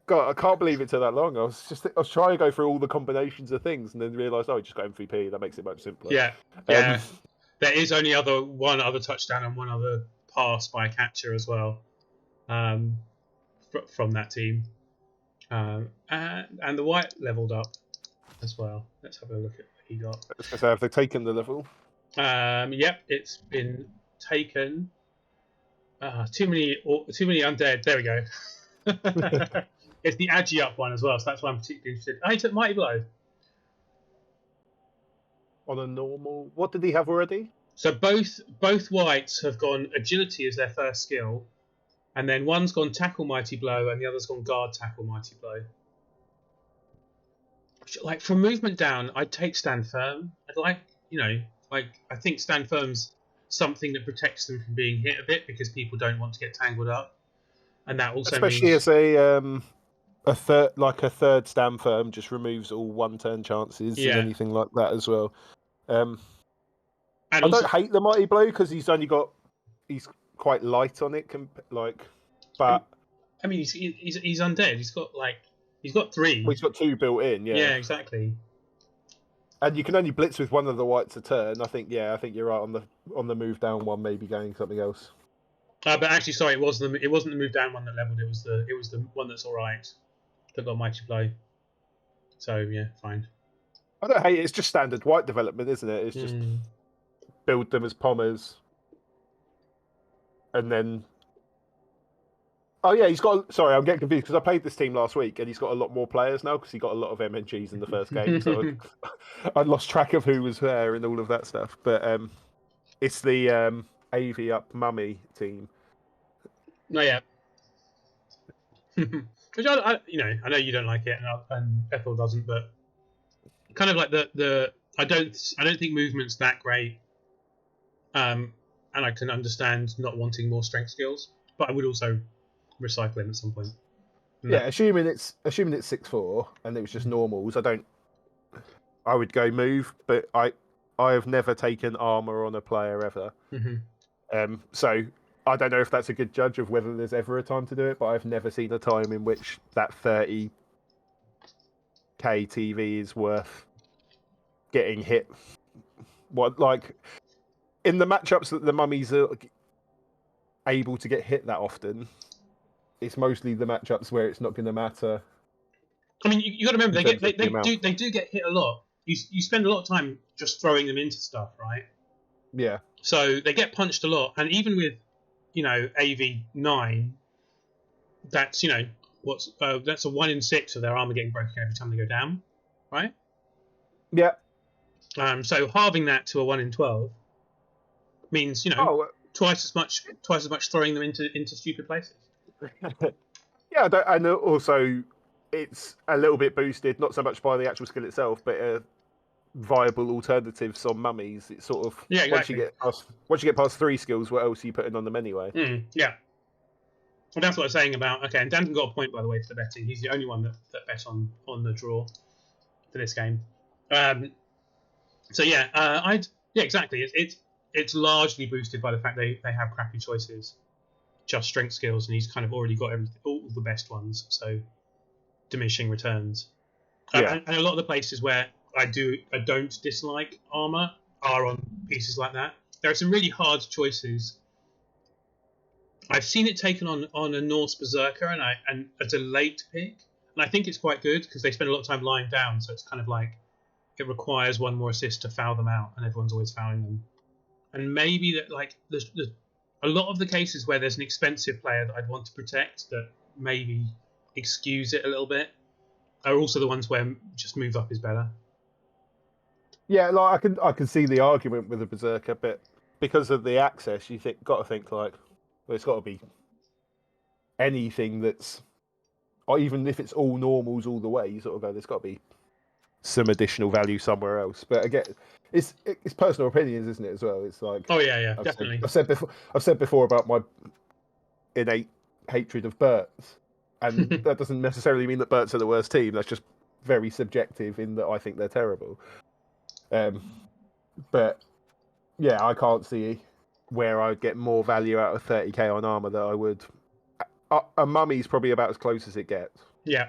God, I can't believe it took that long. I was trying to go through all the combinations of things, and then realised, I just got MVP. That makes it much simpler. Yeah. There is only one other touchdown and 1 other pass by a catcher as well, from that team. And the white leveled up as well. Let's have a look at what he got. Have they taken the level? Yep, it's been taken. Too many undead. There we go. It's the Agi up one as well, so that's why I'm particularly interested. He took Mighty Blow. On a normal... What did he have already? So both whites have gone Agility as their first skill, and then one's gone Tackle Mighty Blow, and the other's gone Guard Tackle Mighty Blow. Like, from movement down, I'd take Stand Firm. I think Stand Firm's something that protects them from being hit a bit, because people don't want to get tangled up. And that also especially means... as a third Stand Firm just removes all 1-turn chances and anything like that as well. I don't hate the Mighty Blow because he's quite light on it, but I mean he's undead. He's got 3. Well, he's got 2 built in. Yeah, exactly. And you can only blitz with one of the whites a turn. I think you're right on the move down one, maybe going something else. But actually, sorry, it wasn't the move down one that leveled. It was the one that's all right that got Mighty Blow. So yeah, fine. I don't hate it. It's just standard white development, isn't it? It's just build them as pommers, and then. Oh yeah, he's got. Sorry, I'm getting confused because I played this team last week, and he's got a lot more players now because he got a lot of MNGs in the first game. So I lost track of who was there and all of that stuff. But it's the AV up mummy team. No, yeah. Which I know you don't like it, and Ethel doesn't, but kind of like I don't think movement's that great. and I can understand not wanting more strength skills, but I would also recycle him at some point. Yeah, assuming it's 6'4" and it was just normals, I would go move, but I have never taken armor on a player ever. So I don't know if that's a good judge of whether there's ever a time to do it, but I've never seen a time in which that 30k TV is worth getting hit. What, like, in the matchups that the mummies are able to get hit that often, it's mostly the matchups where it's not going to matter. I mean, you got to remember they do get hit a lot. You spend a lot of time just throwing them into stuff, right? Yeah. So they get punched a lot, and even with AV9, that's that's a 1 in 6 of their armor getting broken every time they go down, right? Yeah. So halving that to a 1 in 12 means twice as much throwing them into stupid places. Yeah, and also it's a little bit boosted, not so much by the actual skill itself, but viable alternatives on mummies. It's sort of exactly. Once you get past 3 skills, what else are you putting on them anyway? Yeah. Well, that's what I was saying about. Okay, and Danton got a point, by the way, for the betting. He's the only one that bet on the draw for this game. So yeah, exactly. It's largely boosted by the fact they have crappy choices, just strength skills, and he's kind of already got all the best ones. So diminishing returns. And a lot of the places where I don't dislike armor are on pieces like that. There are some really hard choices. I've seen it taken on a Norse Berserker, and it's a late pick, and I think it's quite good because they spend a lot of time lying down, so it's kind of like it requires one more assist to foul them out, and everyone's always fouling them. And maybe that, like, there's a lot of the cases where there's an expensive player that I'd want to protect that maybe excuse it a little bit are also the ones where just move up is better. Yeah, like I can see the argument with the Berserker, but because of the access, got to think like, well, it's got to be anything that's, or even if it's all normals all the way, you sort of go, there's got to be some additional value somewhere else. But again, it's personal opinions, isn't it? As well, it's like, oh yeah, definitely. I've said before about my innate hatred of Berts, and that doesn't necessarily mean that Berts are the worst team. That's just very subjective in that I think they're terrible. But yeah, I can't see where I'd get more value out of 30k on armor than I would. A mummy's probably about as close as it gets. Yeah.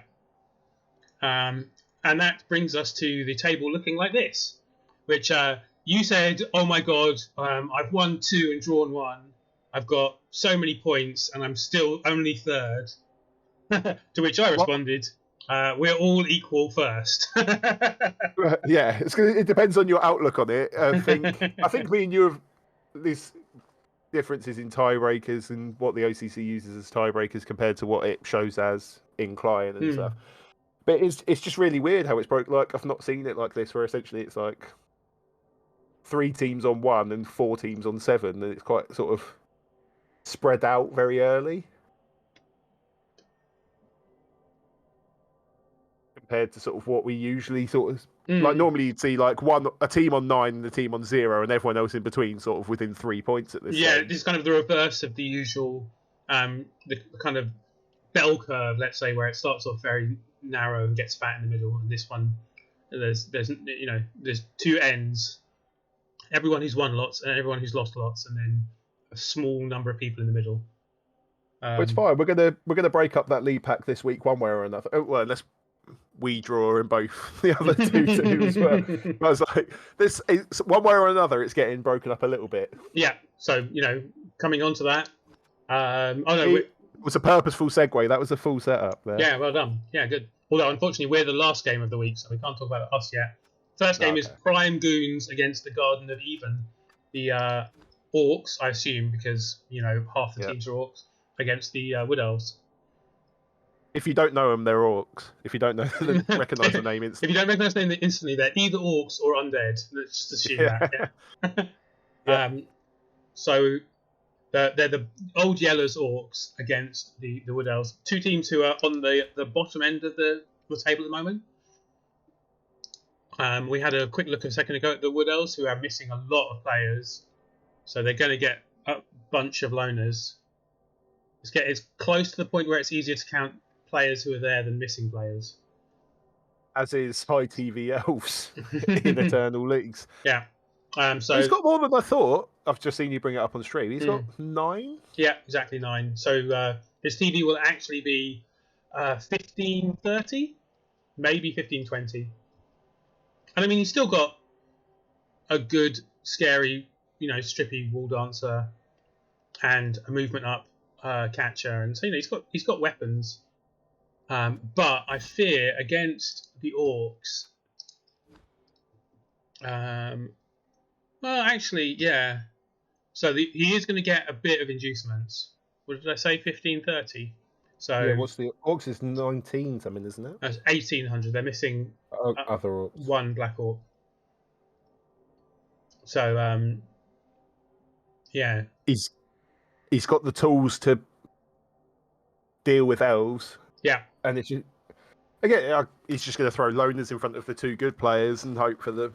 And that brings us to the table looking like this, which you said, oh my god, I've won 2 and drawn 1. I've got so many points and I'm still only third. To which I responded, we're all equal first. Yeah, it depends on your outlook on it. I think me and you have these differences in tiebreakers and what the OCC uses as tiebreakers compared to what it shows as in client and stuff. But it's just really weird how it's broke. Like, I've not seen it like this, where essentially it's like 3 teams on 1 and 4 teams on 7, and it's quite sort of spread out very early compared to sort of what we usually sort of like. Normally you'd see like a team on 9 and a team on 0, and everyone else in between sort of within 3 points at this stage. This is kind of the reverse of the usual the kind of bell curve, let's say, where it starts off very narrow and gets fat in the middle, and this one there's 2 ends, everyone who's won lots and everyone who's lost lots, and then a small number of people in the middle. It's fine. We're gonna break up that lead pack this week one way or another. Well, unless we draw in both the other 2 do as well. But I was like, this is, one way or another, it's getting broken up a little bit. Yeah. So coming on to that. It was a purposeful segue. That was a full setup there. Yeah, well done. Yeah, good. Although, unfortunately, we're the last game of the week, so we can't talk about us yet. First game is Prime Goons against the Garden of Even. The Orcs, I assume, because, half the teams are Orcs, against the Wood Elves. If you don't know them, they're Orcs. If you don't know them, recognise the name instantly. If you don't recognise the name instantly, they're either Orcs or Undead. Let's just assume that. Yeah. So they're the Old Yellers Orcs against the Wood Elves. 2 teams who are on the bottom end of the table at the moment. We had a quick look a second ago at the Wood Elves, who are missing a lot of players. So they're going to get bunch of loners. It's close to the point where it's easier to count players who are there than missing players. As is high TV elves in Eternal Leagues. Yeah. So he's got more than I thought. I've just seen you bring it up on stream. He's got 9. Yeah, exactly 9. So his TV will actually be 1530, maybe 1520. And I mean, he's still got a good, scary, strippy wall dancer and a movement up catcher, and so he's got weapons. But I fear against the orcs. Well, actually, yeah. So he is going to get a bit of inducements. What did I say? 1530. So yeah, what's the orcs is 19 something, isn't it? That's 1800. They're missing other orcs. one black orc. So yeah, he's got the tools to deal with elves. Yeah, and it's just, again, he's just going to throw loners in front of the 2 good players and hope for the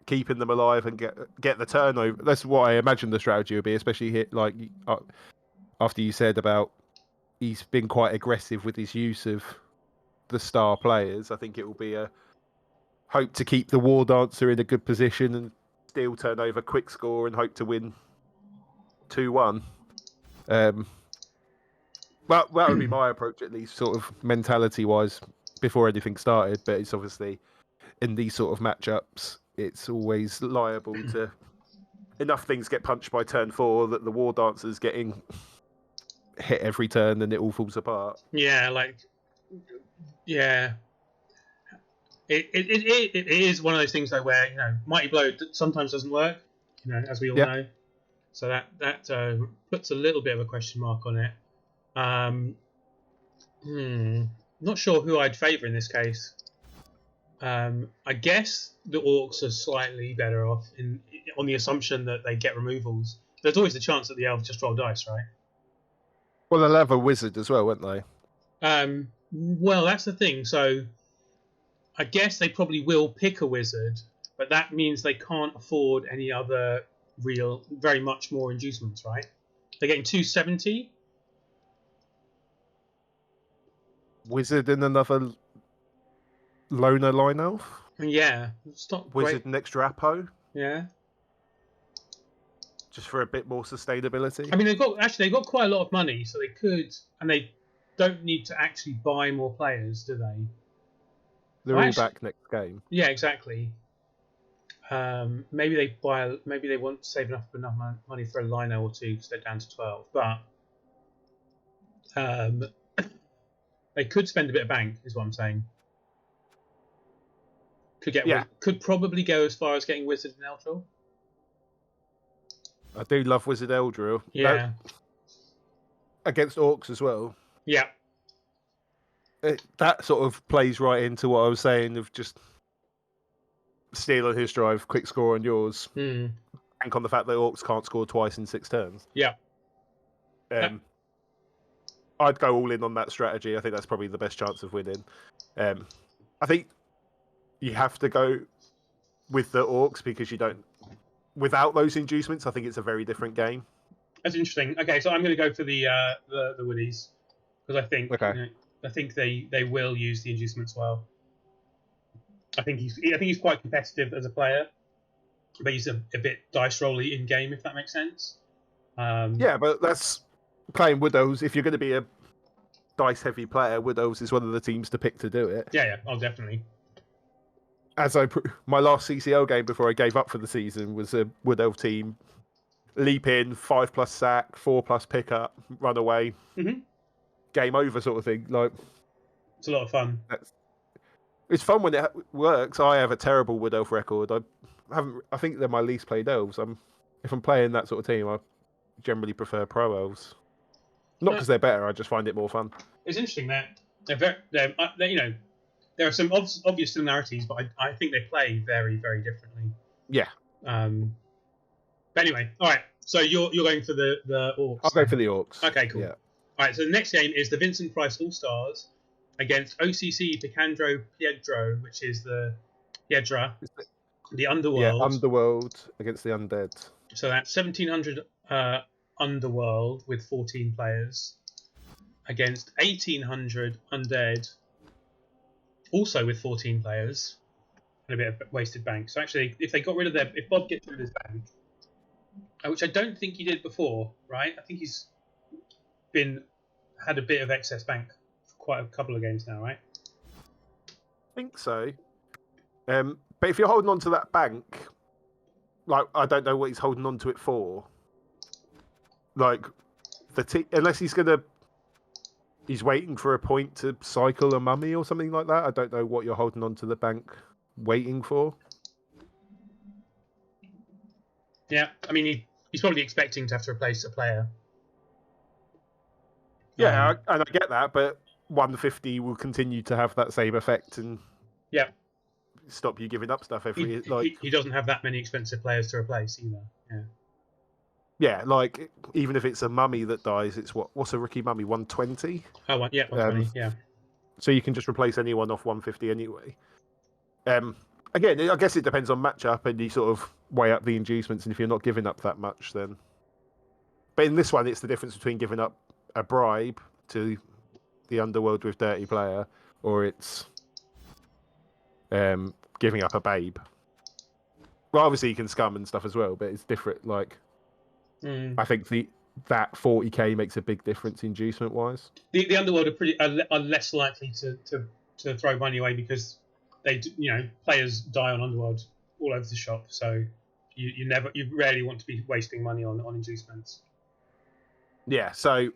keeping them alive and get the turnover. That's what I imagine the strategy would be, especially hit like after you said about he's been quite aggressive with his use of the star players. I think it will be a hope to keep the War Dancer in a good position and steal turnover, quick score, and hope to win 2-1. Well, that would be my approach, at least, sort of mentality-wise, before anything started. But it's obviously in these sort of matchups, it's always liable to enough things get punched by turn 4 that the War Dancer's getting hit every turn and it all falls apart. Yeah, It is one of those things though where Mighty Blow sometimes doesn't work, as we all know. So that puts a little bit of a question mark on it. Not sure who I'd favour in this case. I guess the orcs are slightly better off on the assumption that they get removals. There's always the chance that the elves just roll dice, right? Well, they'll have a wizard as well, won't they? Well, that's the thing. So I guess they probably will pick a wizard, but that means they can't afford any other very much more inducements, right? They're getting 270. Wizard and another loner line elf? Yeah. It's not wizard great. and extra Apo? Yeah. Just for a bit more sustainability? I mean, they've got quite a lot of money, so they could, and they don't need to actually buy more players, do they? They're all back next game. Yeah, exactly. Maybe they want to save enough money for a lino or 2 because they're down to 12. But they could spend a bit of bank, is what I'm saying. Could probably go as far as getting Wizard and Eldril. I do love Wizard Eldril. Yeah. Against orcs as well. Yeah. That sort of plays right into what I was saying of just steal on his drive, quick score on yours. Bank on the fact that orcs can't score twice in 6 turns. Yeah. I'd go all in on that strategy. I think that's probably the best chance of winning. I think you have to go with the orcs because you don't. Without those inducements, I think it's a very different game. That's interesting. Okay, so I'm going to go for the Woodies because I think I think they will use the inducements well. I think he's quite competitive as a player, but he's a bit dice rolly in game, if that makes sense. Yeah, but that's playing Wood Elves. If you're going to be a dice heavy player, Wood Elves is one of the teams to pick to do it. Yeah, definitely. My last CCL game before I gave up for the season was a Wood Elf team. Leap in, 5+ sack, 4+ pickup, run away, game over sort of thing. Like, it's a lot of fun. It's fun when it works. I have a terrible Wood Elf record. I think they're my least played elves. If I'm playing that sort of team, I generally prefer pro elves. Not because they're better. I just find it more fun. It's interesting that there are some obvious similarities, but I think they play very, very differently. Yeah. But anyway, all right. So you're going for the orcs. I'll go for the orcs. Okay, cool. Yeah. All right. So the next game is the Vincent Price All Stars against OCC Picandro Piedro, which is the Piedra, the Underworld. Yeah, Underworld against the Undead. So that's 1700 Underworld with 14 players against 1800 Undead, also with 14 players and a bit of wasted bank. So actually, if they got rid of if Bob gets rid of his bank, which I don't think he did before, right? I think he's had a bit of excess bank for quite a couple of games now, right? I think so. But if you're holding on to that bank, like, I don't know what he's holding on to it for. Like, unless he's waiting for a point to cycle a mummy or something like that. I don't know what you're holding on to the bank waiting for. Yeah, I mean, he's probably expecting to have to replace a player. Yeah, and I get that, but 150 will continue to have that same effect and stop you giving up stuff every. He doesn't have that many expensive players to replace either. Yeah. Yeah, like, even if it's a mummy that dies, it's what's a rookie mummy? 120? Oh, 120, yeah. So you can just replace anyone off 150 anyway. Again, I guess it depends on matchup, and you sort of weigh up the inducements, and if you're not giving up that much, then... But in this one, it's the difference between giving up a bribe to the Underworld with Dirty Player, or it's giving up a babe. Well, obviously you can scum and stuff as well, but it's different. Like, I think that 40k makes a big difference inducement-wise. The Underworld are less likely to throw money away because players die on Underworld all over the shop, so you rarely want to be wasting money on inducements. Yeah, so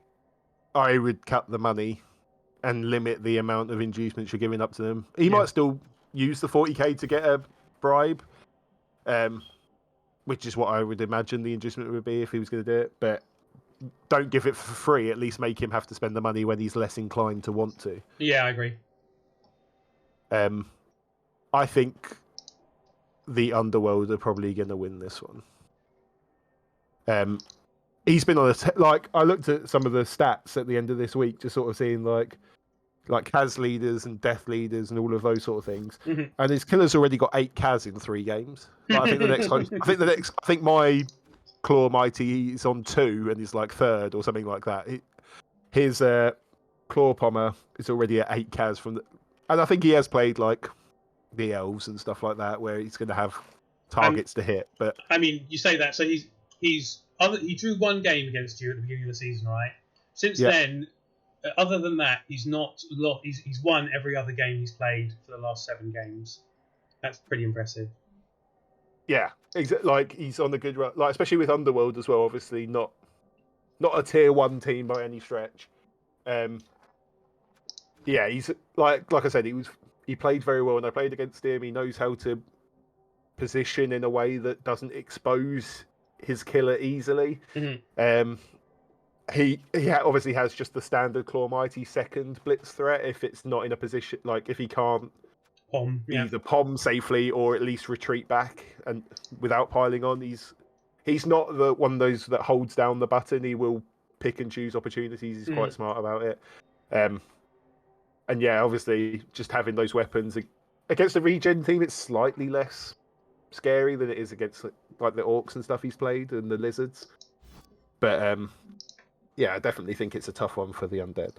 I would cut the money and limit the amount of inducements you're giving up to them. He might still use the 40k to get a bribe, which is what I would imagine the inducement would be if he was going to do it, but don't give it for free. At least make him have to spend the money when he's less inclined to want to. Yeah, I agree. I think the Underworld are probably going to win this one. He's been on I looked at some of the stats at the end of this week, just sort of seeing like Kaz leaders and death leaders and all of those sort of things. Mm-hmm. And his killer's already got 8 Kaz in 3 games. Like, I think my Claw Mighty is on 2 and he's like 3rd or something like that. His Claw Pommer is already at 8 Kaz and I think he has played like the elves and stuff like that, where he's going to have targets to hit. But I mean, you say that, so he drew 1 game against you at the beginning of the season, right? Since then, other than that, he's not lost. He's won every other game he's played for the last 7 games. That's pretty impressive. Yeah, like he's on a good run. Like, especially with Underworld as well. Obviously, not a tier 1 team by any stretch. Yeah, he's like I said, he played very well, and I played against him. He knows how to position in a way that doesn't expose his killer easily. Mm-hmm. He obviously has just the standard Claw Mighty second blitz threat if it's not in a position, like if he can't either pom safely or at least retreat back and without piling on. He's not the one of those that holds down the button. He will pick and choose opportunities. He's quite smart about it. And yeah, obviously, just having those weapons against the regen team, it's slightly less scary than it is against like the orcs and stuff he's played and the lizards. But yeah, I definitely think it's a tough one for the undead.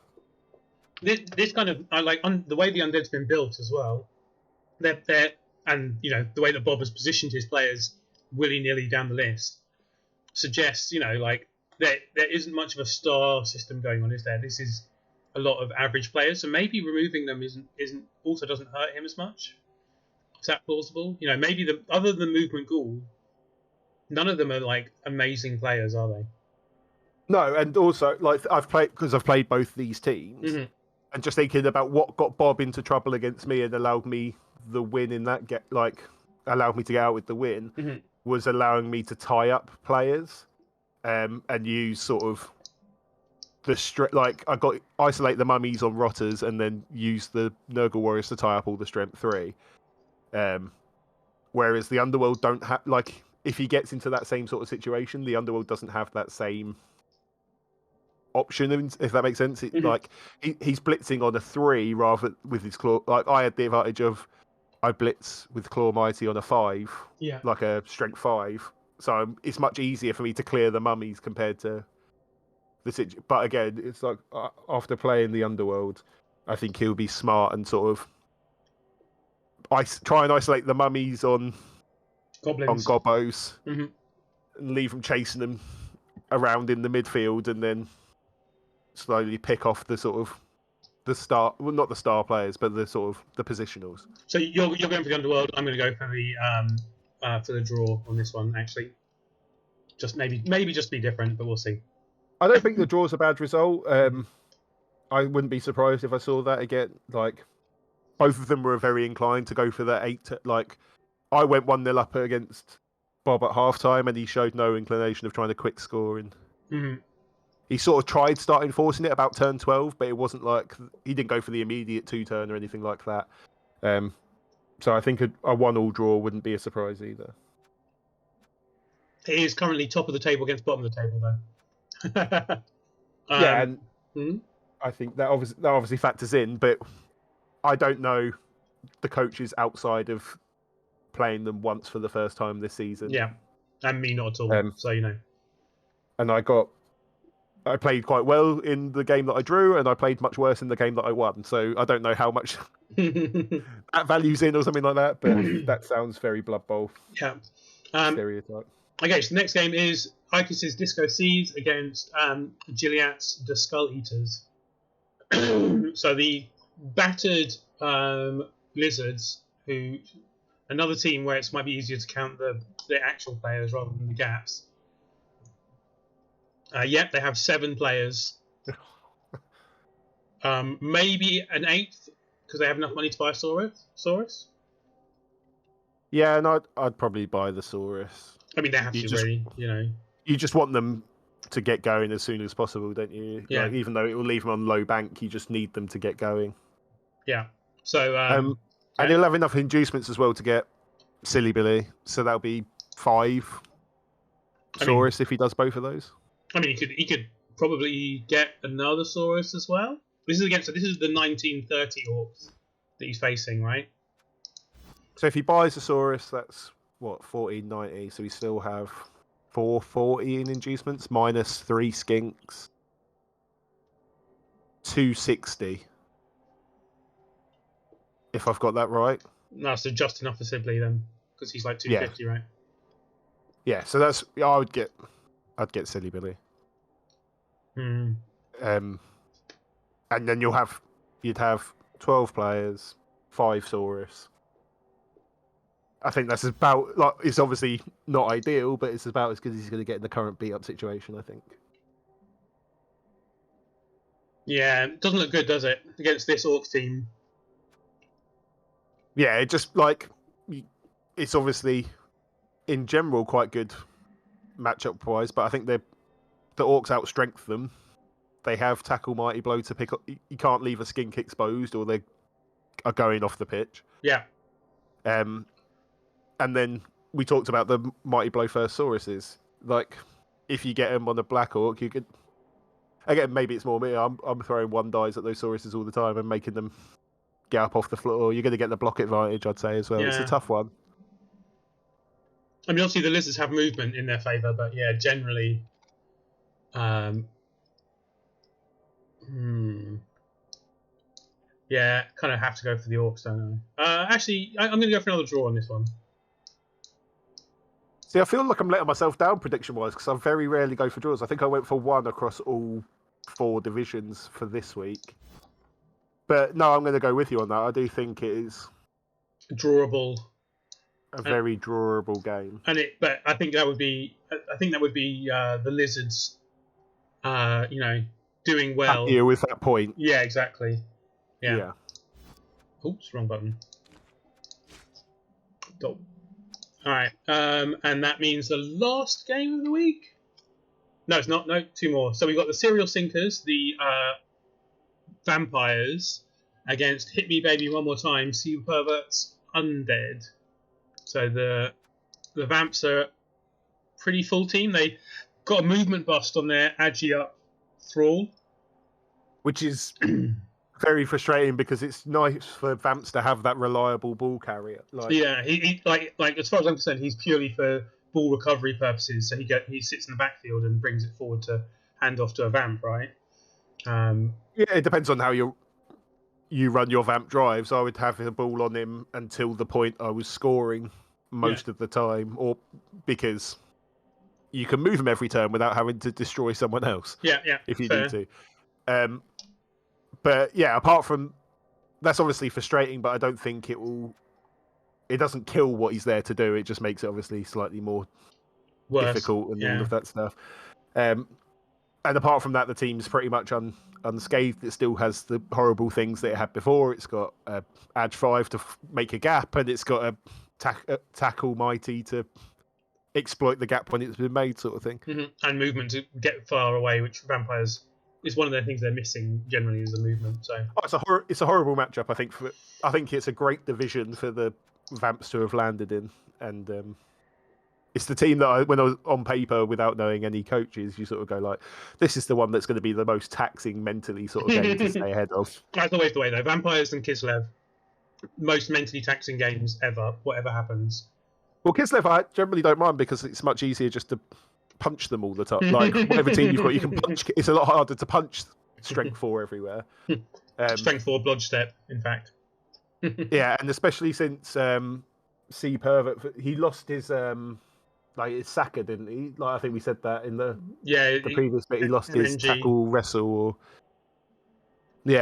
This kind of the way the undead's been built as well. They're and the way that Bob has positioned his players willy-nilly down the list suggests there isn't much of a star system going on, is there? This is a lot of average players, so maybe removing them doesn't hurt him as much. Is that plausible? Maybe other than Movement Ghoul, none of them are like amazing players, are they? No, and also I've played both these teams, and just thinking about what got Bob into trouble against me and allowed me the win in that allowed me to get out with the win, was allowing me to tie up players, and use sort of I got isolate the mummies on rotters and then use the Nurgle warriors to tie up all the strength 3. Whereas the Underworld don't have, if he gets into that same sort of situation, the Underworld doesn't have that same option, if that makes sense. He's blitzing on a 3 rather with his claw. Like, I had the advantage of I blitz with Claw Mighty on a 5, like a strength 5. So it's much easier for me to clear the mummies compared to the situation. But again, it's like after playing the Underworld, I think he'll be smart and sort of try and isolate the mummies on Goblins. Gobbos, Mm-hmm. and leave them chasing them around in the midfield, and then slowly pick off the sort of not the star players, but the sort of the positionals. So you're going for the Underworld. I'm going to go for the draw on this one. Actually, just maybe just be different, but we'll see. I don't think the draw's a bad result. I wouldn't be surprised if I saw that again. Like, both of them were very inclined to go for the 8. Like, I went 1-0 up against Bob at halftime, and he showed no inclination of trying to quick score. And he sort of tried starting forcing it about turn 12, but it wasn't like he didn't go for the immediate 2-turn or anything like that. So I think a 1-1 draw wouldn't be a surprise either. He is currently top of the table against bottom of the table, though. Yeah, and I think that obviously factors in, but I don't know the coaches outside of playing them once for the first time this season. Yeah, and me not at all. So you know. And I played quite well in the game that I drew, and I played much worse in the game that I won. So I don't know how much that values in or something like that, but that sounds very Blood Bowl. Yeah. Stereotype. Okay, so the next game is Icus's Disco Seeds against Gilead's The Skull Eaters. So the battered Lizards, who another team where it might be easier to count the actual players rather than the gaps. Yep, they have 7 players. Maybe an 8th because they have enough money to buy a Saurus. Yeah, and I'd probably buy the Saurus. I mean, they have to really, you know. You just want them to get going as soon as possible, don't you? Yeah. Like, even though it will leave them on low bank, you just need them to get going. Yeah. So. And he'll have enough inducements as well to get Silly Billy, so that'll be 5 Saurus if he does both of those. I mean, he could probably get another Saurus as well. This is the 1930 Orcs that he's facing, right? So if he buys a Saurus, that's what, 1490. So we still have 440 in inducements minus 3 skinks, 260. If I've got that right. No, so just enough for Sibley then, because he's like 250, right? Yeah, so I'd get Silly Billy. And then you'd have 12 players, 5 Saurus. I think that's about, like, it's obviously not ideal, but it's about as good as he's going to get in the current beat up situation, I think. Yeah, it doesn't look good, does it, against this Orcs team? Yeah, it just, like, it's obviously in general quite good matchup wise, but I think the Orcs outstrength them. They have tackle Mighty Blow to pick up. You can't leave a skink exposed, or they are going off the pitch. Yeah. And then we talked about the Mighty Blow first Sauruses. Like, if you get them on a Black Orc, you could. Again, maybe it's more me. I'm throwing 1 dice at those Sauruses all the time and making them get up off the floor. You're going to get the block advantage, I'd say, as well. Yeah. It's a tough one. I mean, obviously the Lizards have movement in their favour, but yeah, generally. Yeah, kind of have to go for the Orcs, don't I? Actually, I'm going to go for another draw on this one. See, I feel like I'm letting myself down prediction-wise because I very rarely go for draws. I think I went for 1 across all 4 divisions for this week. But no, I'm going to go with you on that. I do think it is drawable, a very drawable game. But I think that would be the Lizards, doing well. Happier with that point. Yeah, exactly. Yeah. Oops, wrong button. All right, and that means the last game of the week. No, it's not. No, 2 more. So we've got the Serial Sinkers, the Vampires, against Hit Me Baby One More Time, Sea Perverts Undead. So the Vamps are a pretty full team. They got a movement bust on their Agi Thrall, which is very frustrating because it's nice for Vamps to have that reliable ball carrier. Yeah, he like as far as I'm concerned, he's purely for ball recovery purposes. So he sits in the backfield and brings it forward to hand off to a vamp, right? Yeah, it depends on how you run your vamp drives. I would have the ball on him until the point I was scoring most of the time, or because you can move him every turn without having to destroy someone else. Yeah, if you fair. need to. But yeah, apart from that's obviously frustrating, but I don't think it will. It doesn't kill what he's there to do. It just makes it obviously slightly more difficult and all of that stuff. And apart from that, the team's pretty much unscathed. It still has the horrible things that it had before. It's got Edge 5 to make a gap, and it's got a tackle mighty to exploit the gap when it's been made, sort of thing. Mm-hmm. And movement to get far away, which vampires is one of the things they're missing generally, is the movement. So it's a horrible matchup. I think it's a great division for the Vamps to have landed in, and it's the team that when I was on paper without knowing any coaches, you sort of go like, this is the one that's going to be the most taxing mentally sort of game to stay ahead of. That's always the way though. Vampires and Kislev, most mentally taxing games ever, whatever happens. Well, Kislev, I generally don't mind because it's much easier just to punch them all the time. Like, whatever team you've got, you can punch. It's a lot harder to punch Strength 4 everywhere. Strength 4 Blodge Step, in fact. Yeah, and especially since C Pervert, he lost his his Saka, didn't he? Like, I think we said that in the previous bit. He lost his tackle wrestle.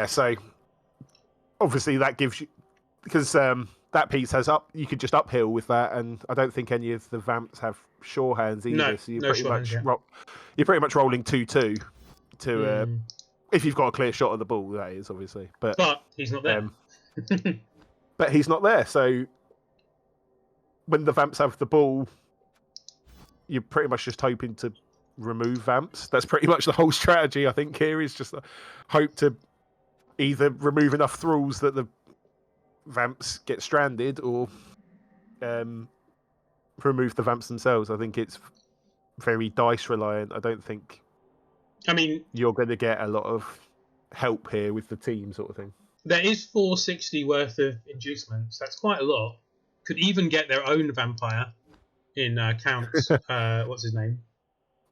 So obviously that gives you, because that piece has you could just uphill with that, and I don't think any of the Vamps have sure hands either. No, so you're pretty much rolling 2-2 to if you've got a clear shot of the ball, that is obviously. But he's not there. But he's not there, so when the Vamps have the ball, you're pretty much just hoping to remove Vamps. That's pretty much the whole strategy, I think, here is just hope to either remove enough thralls that the Vamps get stranded, or remove the Vamps themselves. I think it's very dice reliant. I don't think you're going to get a lot of help here with the team, sort of thing. There is 460 worth of inducements. That's quite a lot. Could even get their own vampire in Count. What's his name?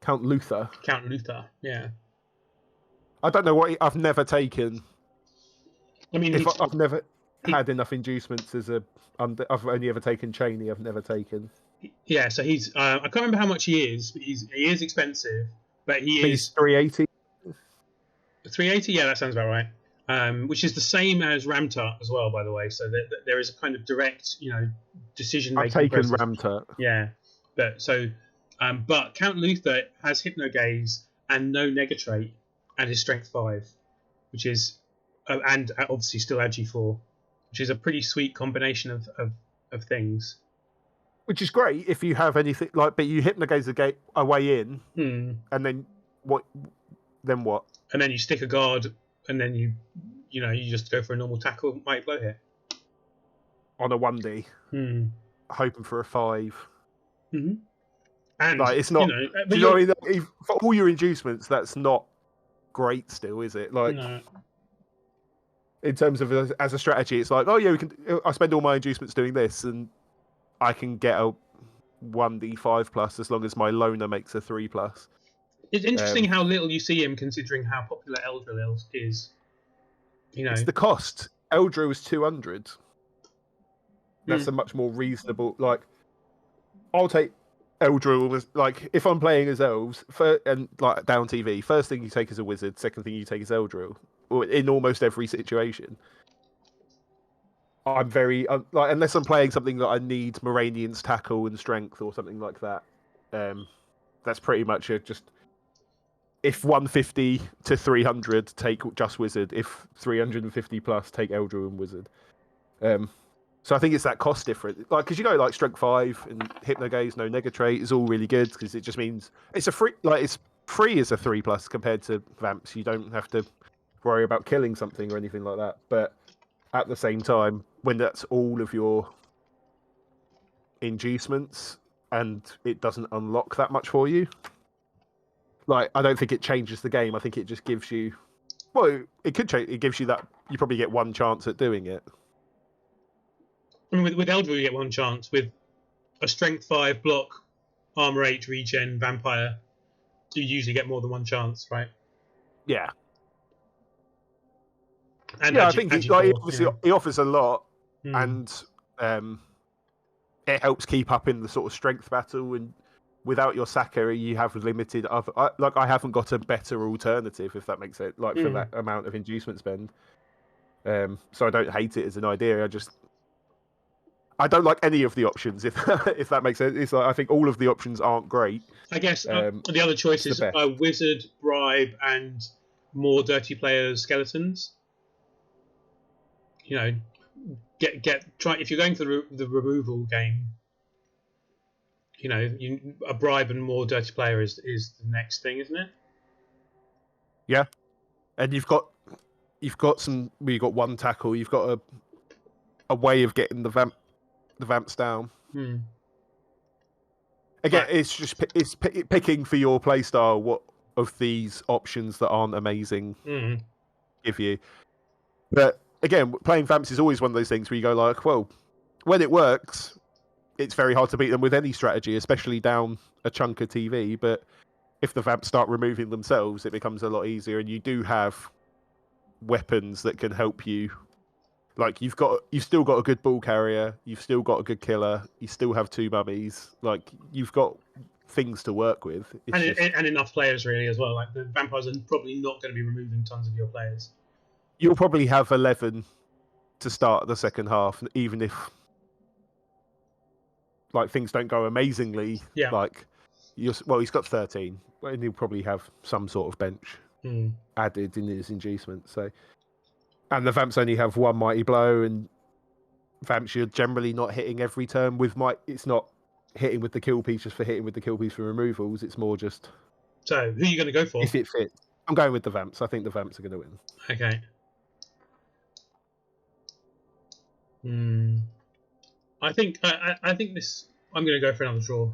Count Luther. Count Luther. Yeah. I don't know what I've never taken. I've never had enough inducements as I've only ever taken Cheney. I've never taken. Yeah, so he's. I can't remember how much he is, but he is expensive. But he's 380. 380. Yeah, that sounds about right. Which is the same as Ramtut as well, by the way. So there is a kind of direct, decision making. I've taken Ramtut. Yeah, but Count Luther has Hypnogaze and no Negatrait, and is Strength 5, which is, and obviously still Agi 4, which is a pretty sweet combination of things. Which is great if you have anything but you Hypnogaze a way in, and then what? Then what? And then you stick a guard. And then you just go for a normal tackle, mighty blow hit on a 1D, hoping for a 5. Mm-hmm. And it's not. For all your inducements, that's not great. Still, is it? No. In terms of as a strategy, it's like, oh yeah, I spend all my inducements doing this, and I can get a 1D 5+ as long as my loner makes a 3+. It's interesting how little you see him, considering how popular Eldril is. It's the cost. Eldril was 200. That's a much more reasonable. I'll take Eldril. If I'm playing as elves and down TV, first thing you take is a wizard. Second thing you take is Eldril. In almost every situation. I'm very unless I'm playing something that I need Moranian's tackle and strength or something like that. That's pretty much just. If 150 to 300, take just Wizard. If 350+, take Eldril and Wizard. So I think it's that cost difference. Because Strength 5 and Hypnogaze, no Negatrait is all really good because it just means it's a free. It's free as a 3+ compared to Vamps. You don't have to worry about killing something or anything like that. But at the same time, when that's all of your inducements and it doesn't unlock that much for you. I don't think it changes the game. I think it just gives you... Well, it could change. It gives you that... You probably get one chance at doing it. I mean, with Eldril, you get one chance. With a Strength 5 block Armor 8, Regen, Vampire, you usually get more than one chance, right? Yeah. And Yeah, I think he obviously he offers a lot, and it helps keep up in the sort of strength battle. And without your Saka, you have limited other. I haven't got a better alternative, if that makes sense. Like for that amount of inducement spend. So I don't hate it as an idea. I don't like any of the options, if that makes sense. It's like I think all of the options aren't great. I guess the other choices are Wizard, Bribe, and more dirty players skeletons. You know, try if you're going for the removal game. You know, a Bribe and more dirty player is the next thing, isn't it? Yeah, and you've got one tackle. You've got a way of getting the vamps down. Again, it's just picking for your playstyle what of these options that aren't amazing give you. But again, playing vamps is always one of those things where you go like, well, when it works, it's very hard to beat them with any strategy, especially down a chunk of TV. But if the vamps start removing themselves, it becomes a lot easier, and you do have weapons that can help you. Like you've still got a good ball carrier, you've still got a good killer, you still have 2 mummies. Like you've got things to work with, and enough players really as well. Like the vampires are probably not going to be removing tons of your players. You'll probably have 11 to start the second half, even if like things don't go amazingly. Yeah. Like he's got 13, and he'll probably have some sort of bench added in his inducement. So. And the vamps only have 1 mighty blow, and vamps you're generally not hitting every turn with might. It's not hitting with the kill piece just for hitting with the kill piece for removals. It's more just. So who are you going to go for? If it fits, I'm going with the vamps. I think the vamps are going to win. Okay. I think this. I'm going to go for another draw.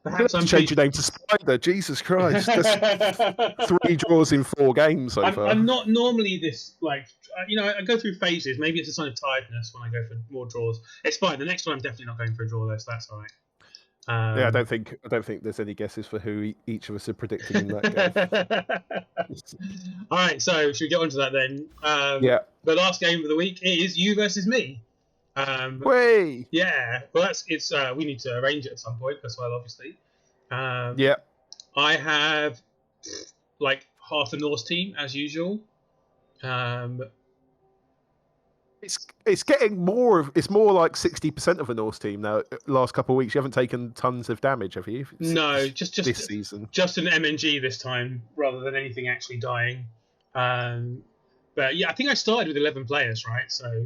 Perhaps I'm change your name to Spider. Jesus Christ! That's 3 draws in 4 games so far. I'm not normally this I go through phases. Maybe it's a sign of tiredness when I go for more draws. It's fine. The next one I'm definitely not going for a draw though, so that's all right. Yeah, I don't think there's any guesses for who each of us are predicting in that game. All right, so should we get on to that then? Yeah. The last game of the week is you versus me. Way. Yeah. Well, it's we need to arrange it at some point as well, obviously. Yeah. I have like half a Norse team as usual. It's getting more. It's more like 60% of a Norse team now. Last couple of weeks, you haven't taken tons of damage, have you? No, just this season. Just an MNG this time, rather than anything actually dying. But yeah, I think I started with 11 players, right? So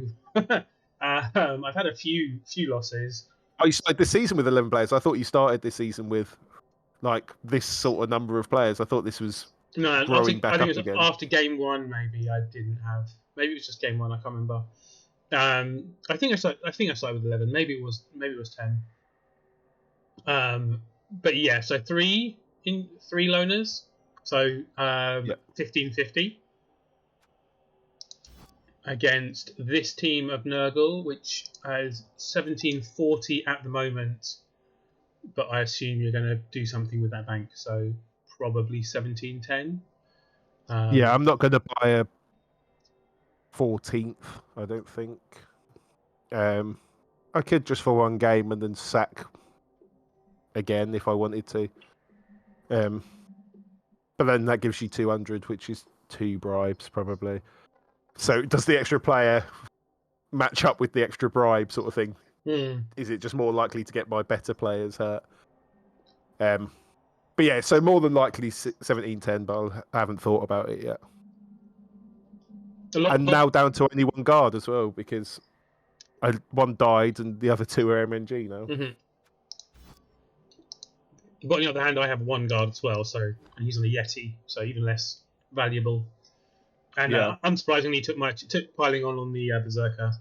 I've had a few losses. Oh, you started this season with 11 players. I thought you started this season with like this sort of number of players. I thought this was growing back up again. After game 1, maybe I didn't have. Maybe it was just game 1. I can't remember. I think I started with 11. Maybe it was 10. But yeah, so 3 loners. So 1550 against this team of Nurgle, which is 1740 at the moment. But I assume you're going to do something with that bank, so probably 1710. Yeah, I'm not going to buy a 14th, I don't think. I could just for 1 game and then sack again if I wanted to. But then that gives you 200, which is 2 bribes probably. So does the extra player match up with the extra bribe sort of thing? Is it just more likely to get my better players hurt? But yeah, so more than likely 1710, but I haven't thought about it yet. And now down to only 1 guard as well, because 1 died and the other 2 are MNG now. Mm-hmm. But on the other hand, I have 1 guard as well, and he's on a Yeti, so even less valuable. And unsurprisingly, took piling on the Berserker.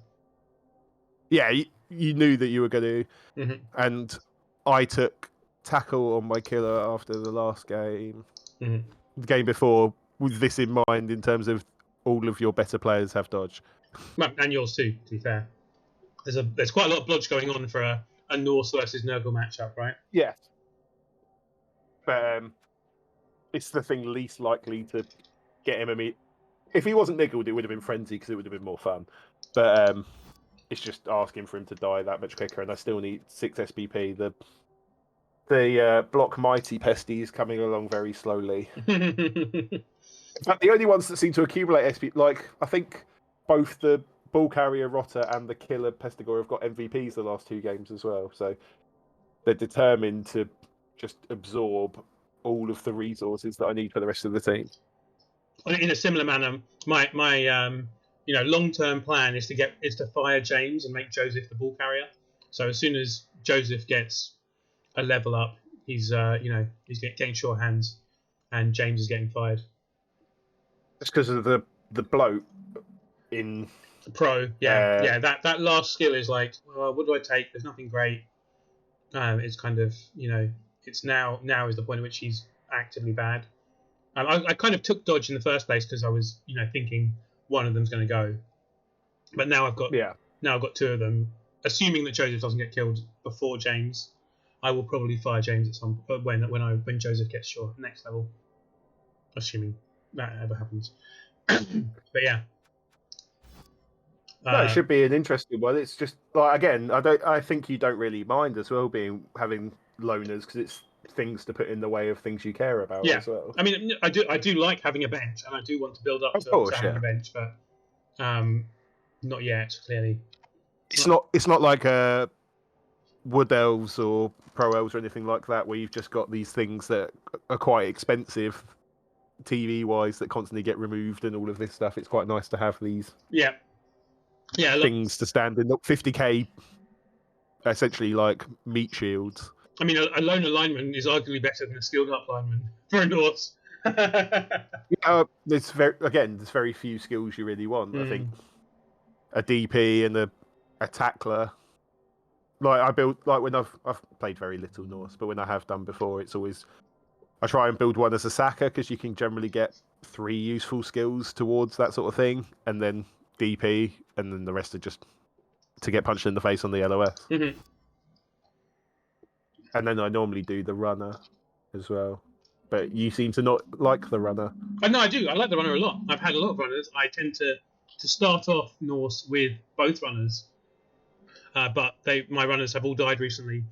Yeah, you knew that you were going to. Mm-hmm. And I took tackle on my killer after the last game. Mm-hmm. The game before, with this in mind, in terms of all of your better players have dodge. And yours too, to be fair. There's quite a lot of blodge going on for a Norse versus Nurgle matchup, right? Yes. But it's the thing least likely to get him if he wasn't niggled, it would have been frenzy because it would have been more fun. But it's just asking for him to die that much quicker, and I still need 6 SPP. The block mighty pesty is coming along very slowly. In fact, the only ones that seem to accumulate SP, like I think both the ball carrier Rotter and the killer Pestigore have got MVPs the last 2 games as well. So they're determined to just absorb all of the resources that I need for the rest of the team. In a similar manner, my long-term plan is to fire James and make Joseph the ball carrier. So as soon as Joseph gets a level up, he's getting sure hands, and James is getting fired. It's because of the bloat in Pro. That last skill is like, well, what do I take? There's nothing great. It's kind of it's now is the point at which he's actively bad. I kind of took dodge in the first place because I was thinking one of them's going to go, but now I've got 2 of them. Assuming that Joseph doesn't get killed before James, I will probably fire James at some when Joseph gets short next level. Assuming that ever happens. But yeah. No, it should be an interesting one. It's just like again, I think you don't really mind as well having loners because it's things to put in the way of things you care about as well. I mean, I do like having a bench, and I do want to build up to having a bench, but not yet. Clearly, it's not like wood elves or pro elves or anything like that where you've just got these things that are quite expensive TV wise that constantly get removed and all of this stuff. It's quite nice to have these things to stand in 50k essentially like meat shields. I mean, a lone lineman is arguably better than a skilled up lineman for a Norse. There's very few skills you really want. I think a DP and a tackler. Like I build when I've played very little Norse, but when I have done before, it's always I try and build one as a sacker because you can generally get 3 useful skills towards that sort of thing, and then DP, and then the rest are just to get punched in the face on the LOS. Mm-hmm. And then I normally do the runner as well. But you seem to not like the runner. No, I do. I like the runner a lot. I've had a lot of runners. I tend to start off Norse with both runners. But my runners have all died recently.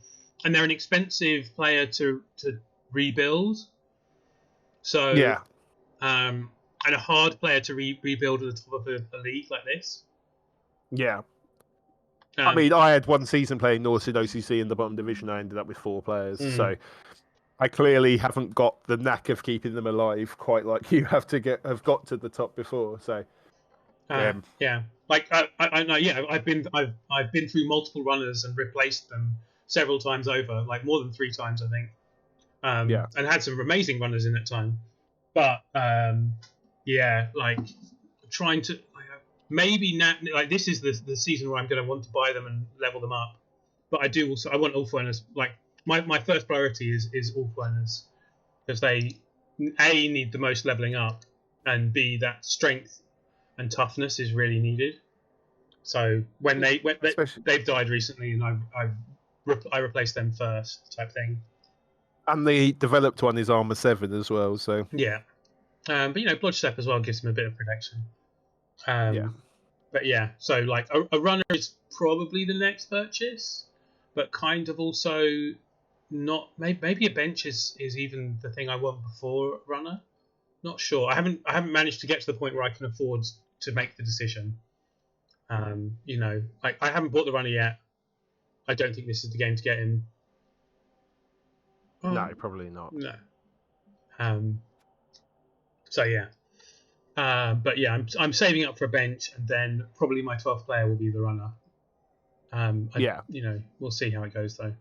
And they're an expensive player to rebuild. So, and a hard player to rebuild at the top of a league like this. Yeah. I mean, I had one season playing Norse in OCC in the bottom division. I ended up with 4 players. So I clearly haven't got the knack of keeping them alive quite like you have got to the top before. So, like I've been through multiple runners and replaced them several times over, like more than 3 times, I think. And had some amazing runners in that time. But like trying to maybe now, like this is the season where I'm going to want to buy them and level them up. But I want Ulf runners. Like my first priority is Ulf runners because they A, need the most leveling up, and B, that strength and toughness is really needed. So when they've died recently, and I replaced them first, type thing. And the developed one is Armor 7 as well. So but Bloodstep as well gives them a bit of protection. But so like a runner is probably the next purchase, but kind of also not. Maybe a bench is even the thing I want before runner. Not sure. I haven't managed to get to the point where I can afford to make the decision. Like I haven't bought the runner yet. I don't think this is the game to get him. No, probably not. No. But I'm saving up for a bench, and then probably my 12th player will be the runner. We'll see how it goes though.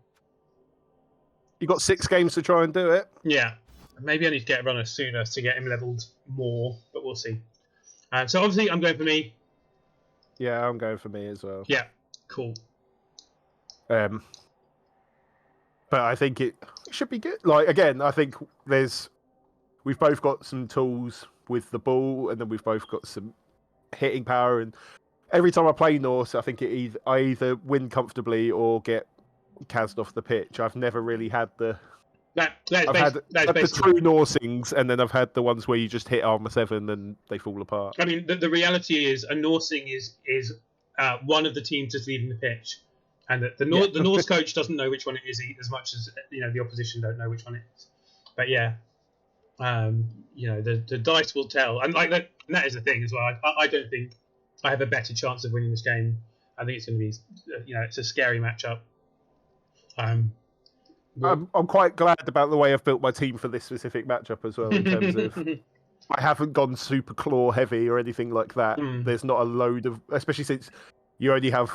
You got 6 games to try and do it. Yeah, maybe I need to get a runner sooner to get him leveled more, but we'll see. So obviously, I'm going for me. Yeah, I'm going for me as well. Yeah, cool. But I think it should be good. Like again, I think we've both got some tools with the ball, and then we've both got some hitting power. And every time I play Norse, I think I either win comfortably or get Kazd off the pitch. I've never really had the. I've had the true Norsings, and then I've had the ones where you just hit armor 7 and they fall apart. I mean, the reality is a Norsing is one of the teams just leaving the pitch, and the Norse coach doesn't know which one it is as much as the opposition don't know which one it is. But yeah, the dice will tell, and like that is the thing as well. I don't think I have a better chance of winning this game. I think it's going to be, it's a scary matchup. I'm quite glad about the way I've built my team for this specific matchup as well, in terms of I haven't gone super claw heavy or anything like that. There's not a load of, especially since you only have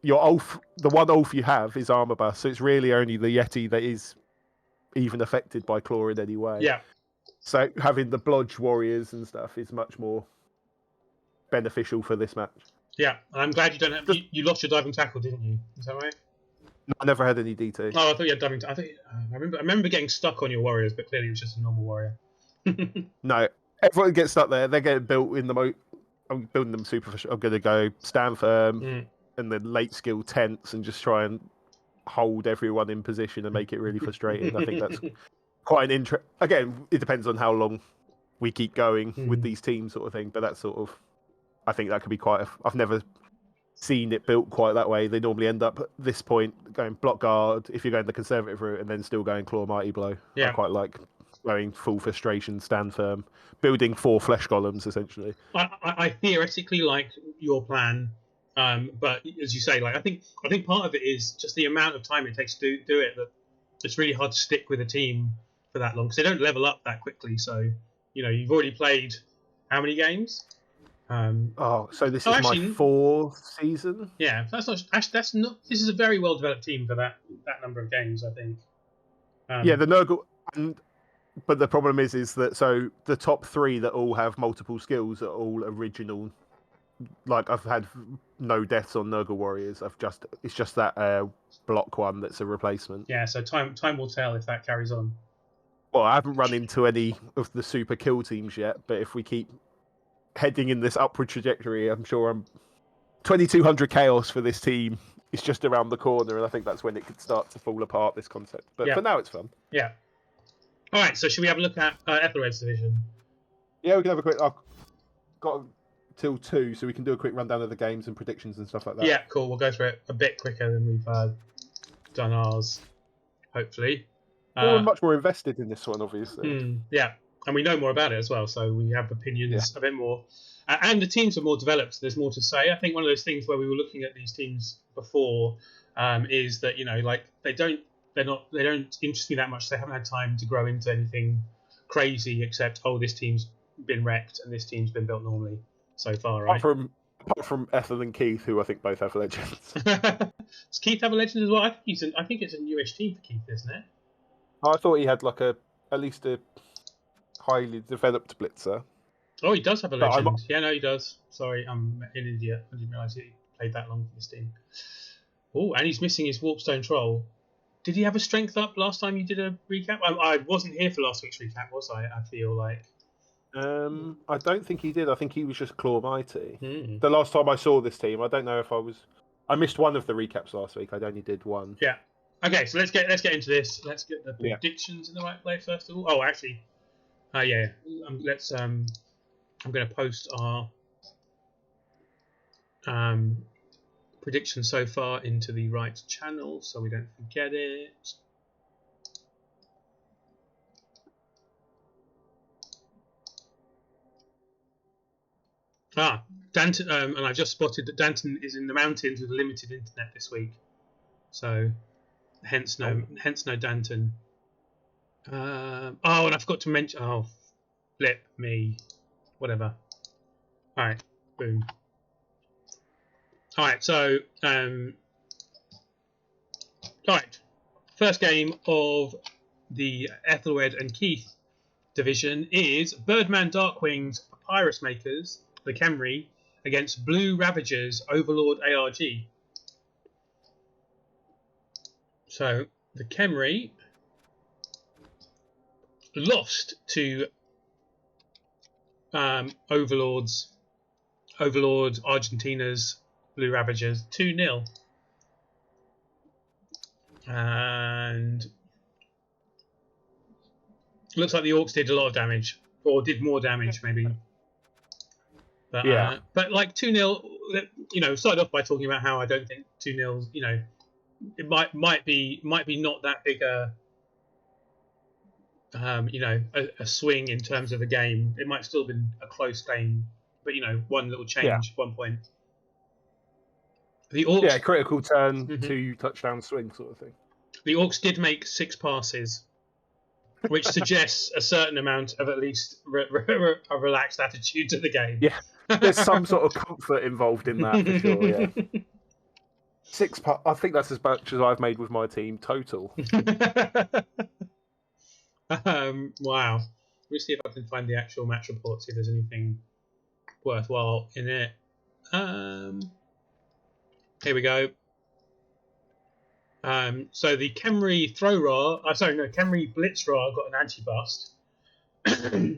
your Ulf, the one Ulf you have is armor bust, so it's really only the Yeti that is even affected by claw in any way. Yeah. So having the Blodge warriors and stuff is much more beneficial for this match. Yeah, I'm glad you don't have. You lost your diving tackle, didn't you? Is that right? No, I never had any DT. Oh, I thought you had diving. I remember getting stuck on your warriors, but clearly it was just a normal warrior. No, everyone gets stuck there. They're getting built in the I'm building them super. I'm going to go stand firm and then late skill tents and just try and hold everyone in position and make it really frustrating. I think that's quite an Again, it depends on how long we keep going with these teams, sort of thing. But that's sort of. I think that could be quite. I've never seen it built quite that way. They normally end up at this point going block guard if you're going the conservative route, and then still going claw mighty blow. Yeah. I quite like going full frustration, stand firm, building 4 flesh columns essentially. I theoretically like your plan, but as you say, like I think part of it is just the amount of time it takes to do it. That it's really hard to stick with a team for that long because they don't level up that quickly. So you've already played how many games? So this is my 4th season. Yeah, that's not. This is a very well developed team for that number of games, I think. Yeah, the Nurgle, but the problem is that so the top 3 that all have multiple skills are all original. Like I've had no deaths on Nurgle warriors. It's just that block one that's a replacement. Yeah, so time will tell if that carries on. Well, I haven't run into any of the super kill teams yet, but if we keep heading in this upward trajectory, I'm sure 2200 chaos for this team is just around the corner, and I think that's when it could start to fall apart, this concept. But for now, it's fun. Yeah. All right, so should we have a look at Ethelred's division? Yeah, we can have a quick. I've got till 2, so we can do a quick rundown of the games and predictions and stuff like that. Yeah, cool. We'll go through it a bit quicker than we've done ours, hopefully. We're much more invested in this one, obviously. Yeah. And we know more about it as well, so we have opinions a bit more. And the teams are more developed, so there's more to say. I think one of those things where we were looking at these teams before is that, like they don't interest me that much. They haven't had time to grow into anything crazy except, this team's been wrecked and this team's been built normally so far, right? Apart from Ethel and Keith, who I think both have legends. Does Keith have a legend as well? I think it's a newish team for Keith, isn't it? I thought he had like at least a highly developed blitzer. Oh, he does have a legend. Yeah, no, he does. Sorry, I'm an idiot. I didn't realise he played that long for this team. Oh, and he's missing his Warpstone Troll. Did he have a strength up last time you did a recap? I wasn't here for last week's recap, was I? I feel like. I don't think he did. I think he was just Claw Mighty. The last time I saw this team, I don't know if I missed one of the recaps last week. I only did one. Yeah. Okay, so let's get into this. Let's get the predictions in the right place first of all. Oh, actually, I'm going to post our predictions so far into the right channel so we don't forget it. Danton, and I've just spotted that Danton is in the mountains with a limited internet this week, so hence no Danton. And I forgot to mention. Oh, flip me, whatever. All right, boom. All right, so all right, first game of the Ethelred and Keith division is Birdman Darkwing's Papyrus Makers, the Khemri, against Blue Ravagers Overlord ARG. So the Khemri lost to Overlord Argentina's Blue Ravagers 2-0. And looks like the Orcs did a lot of damage, or did more damage maybe. But Yeah. but like 2-0, started off by talking about how I don't think 2-0, it might be not that big a swing in terms of the game. It might still have been a close game, but one little change, 1 point. The Orcs, critical turn, 2 touchdown swing sort of thing. The Orcs did make 6 passes, which suggests a certain amount of at least a relaxed attitude to the game. Yeah, there's some sort of comfort involved in that for sure. Yeah, 6. I think that's as much as I've made with my team total. Wow. Let me see if I can find the actual match report. See if there's anything worthwhile in it. Here we go. So the Khemri Khemri Blitzra got an anti-bust,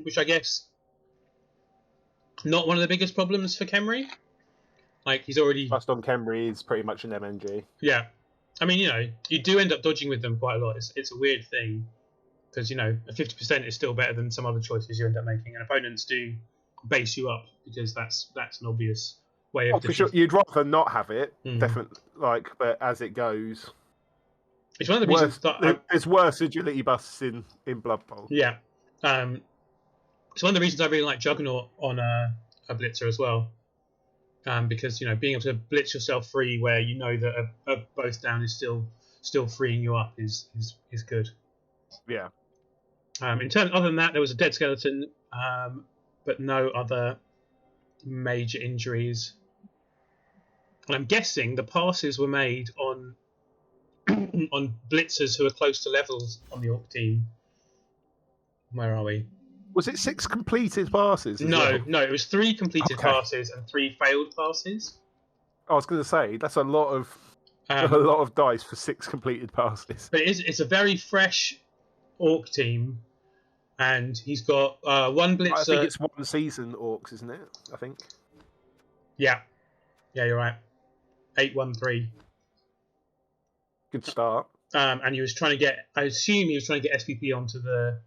which I guess not one of the biggest problems for Khemri. Like he's already bust on Khemri is pretty much an MNG. Yeah, I mean you do end up dodging with them quite a lot. It's a weird thing because a 50% is still better than some other choices you end up making, and opponents do base you up because that's an obvious way of. For sure, you'd rather not have it, definitely. But as it goes. It's one of the reasons there's worse agility busts in Blood Bowl. Yeah. It's one of the reasons I really like Juggernaut on a Blitzer as well. Because being able to blitz yourself free where that a both down is still freeing you up is good. Yeah. Other than that, there was a dead skeleton, but no other major injuries. And I'm guessing the passes were made on blitzers who are close to levels on the Orc team. Where are we? Was it 6 completed passes? No, it was 3 completed passes and 3 failed passes. I was going to say that's a lot of dice for 6 completed passes. But it's a very fresh Orc team, and he's got 1 blitzer. I think it's 1 season Orcs, isn't it? I think. Yeah, you're right. 8-1-3. Good start. And he was trying to get. I assume he was trying to get SPP onto the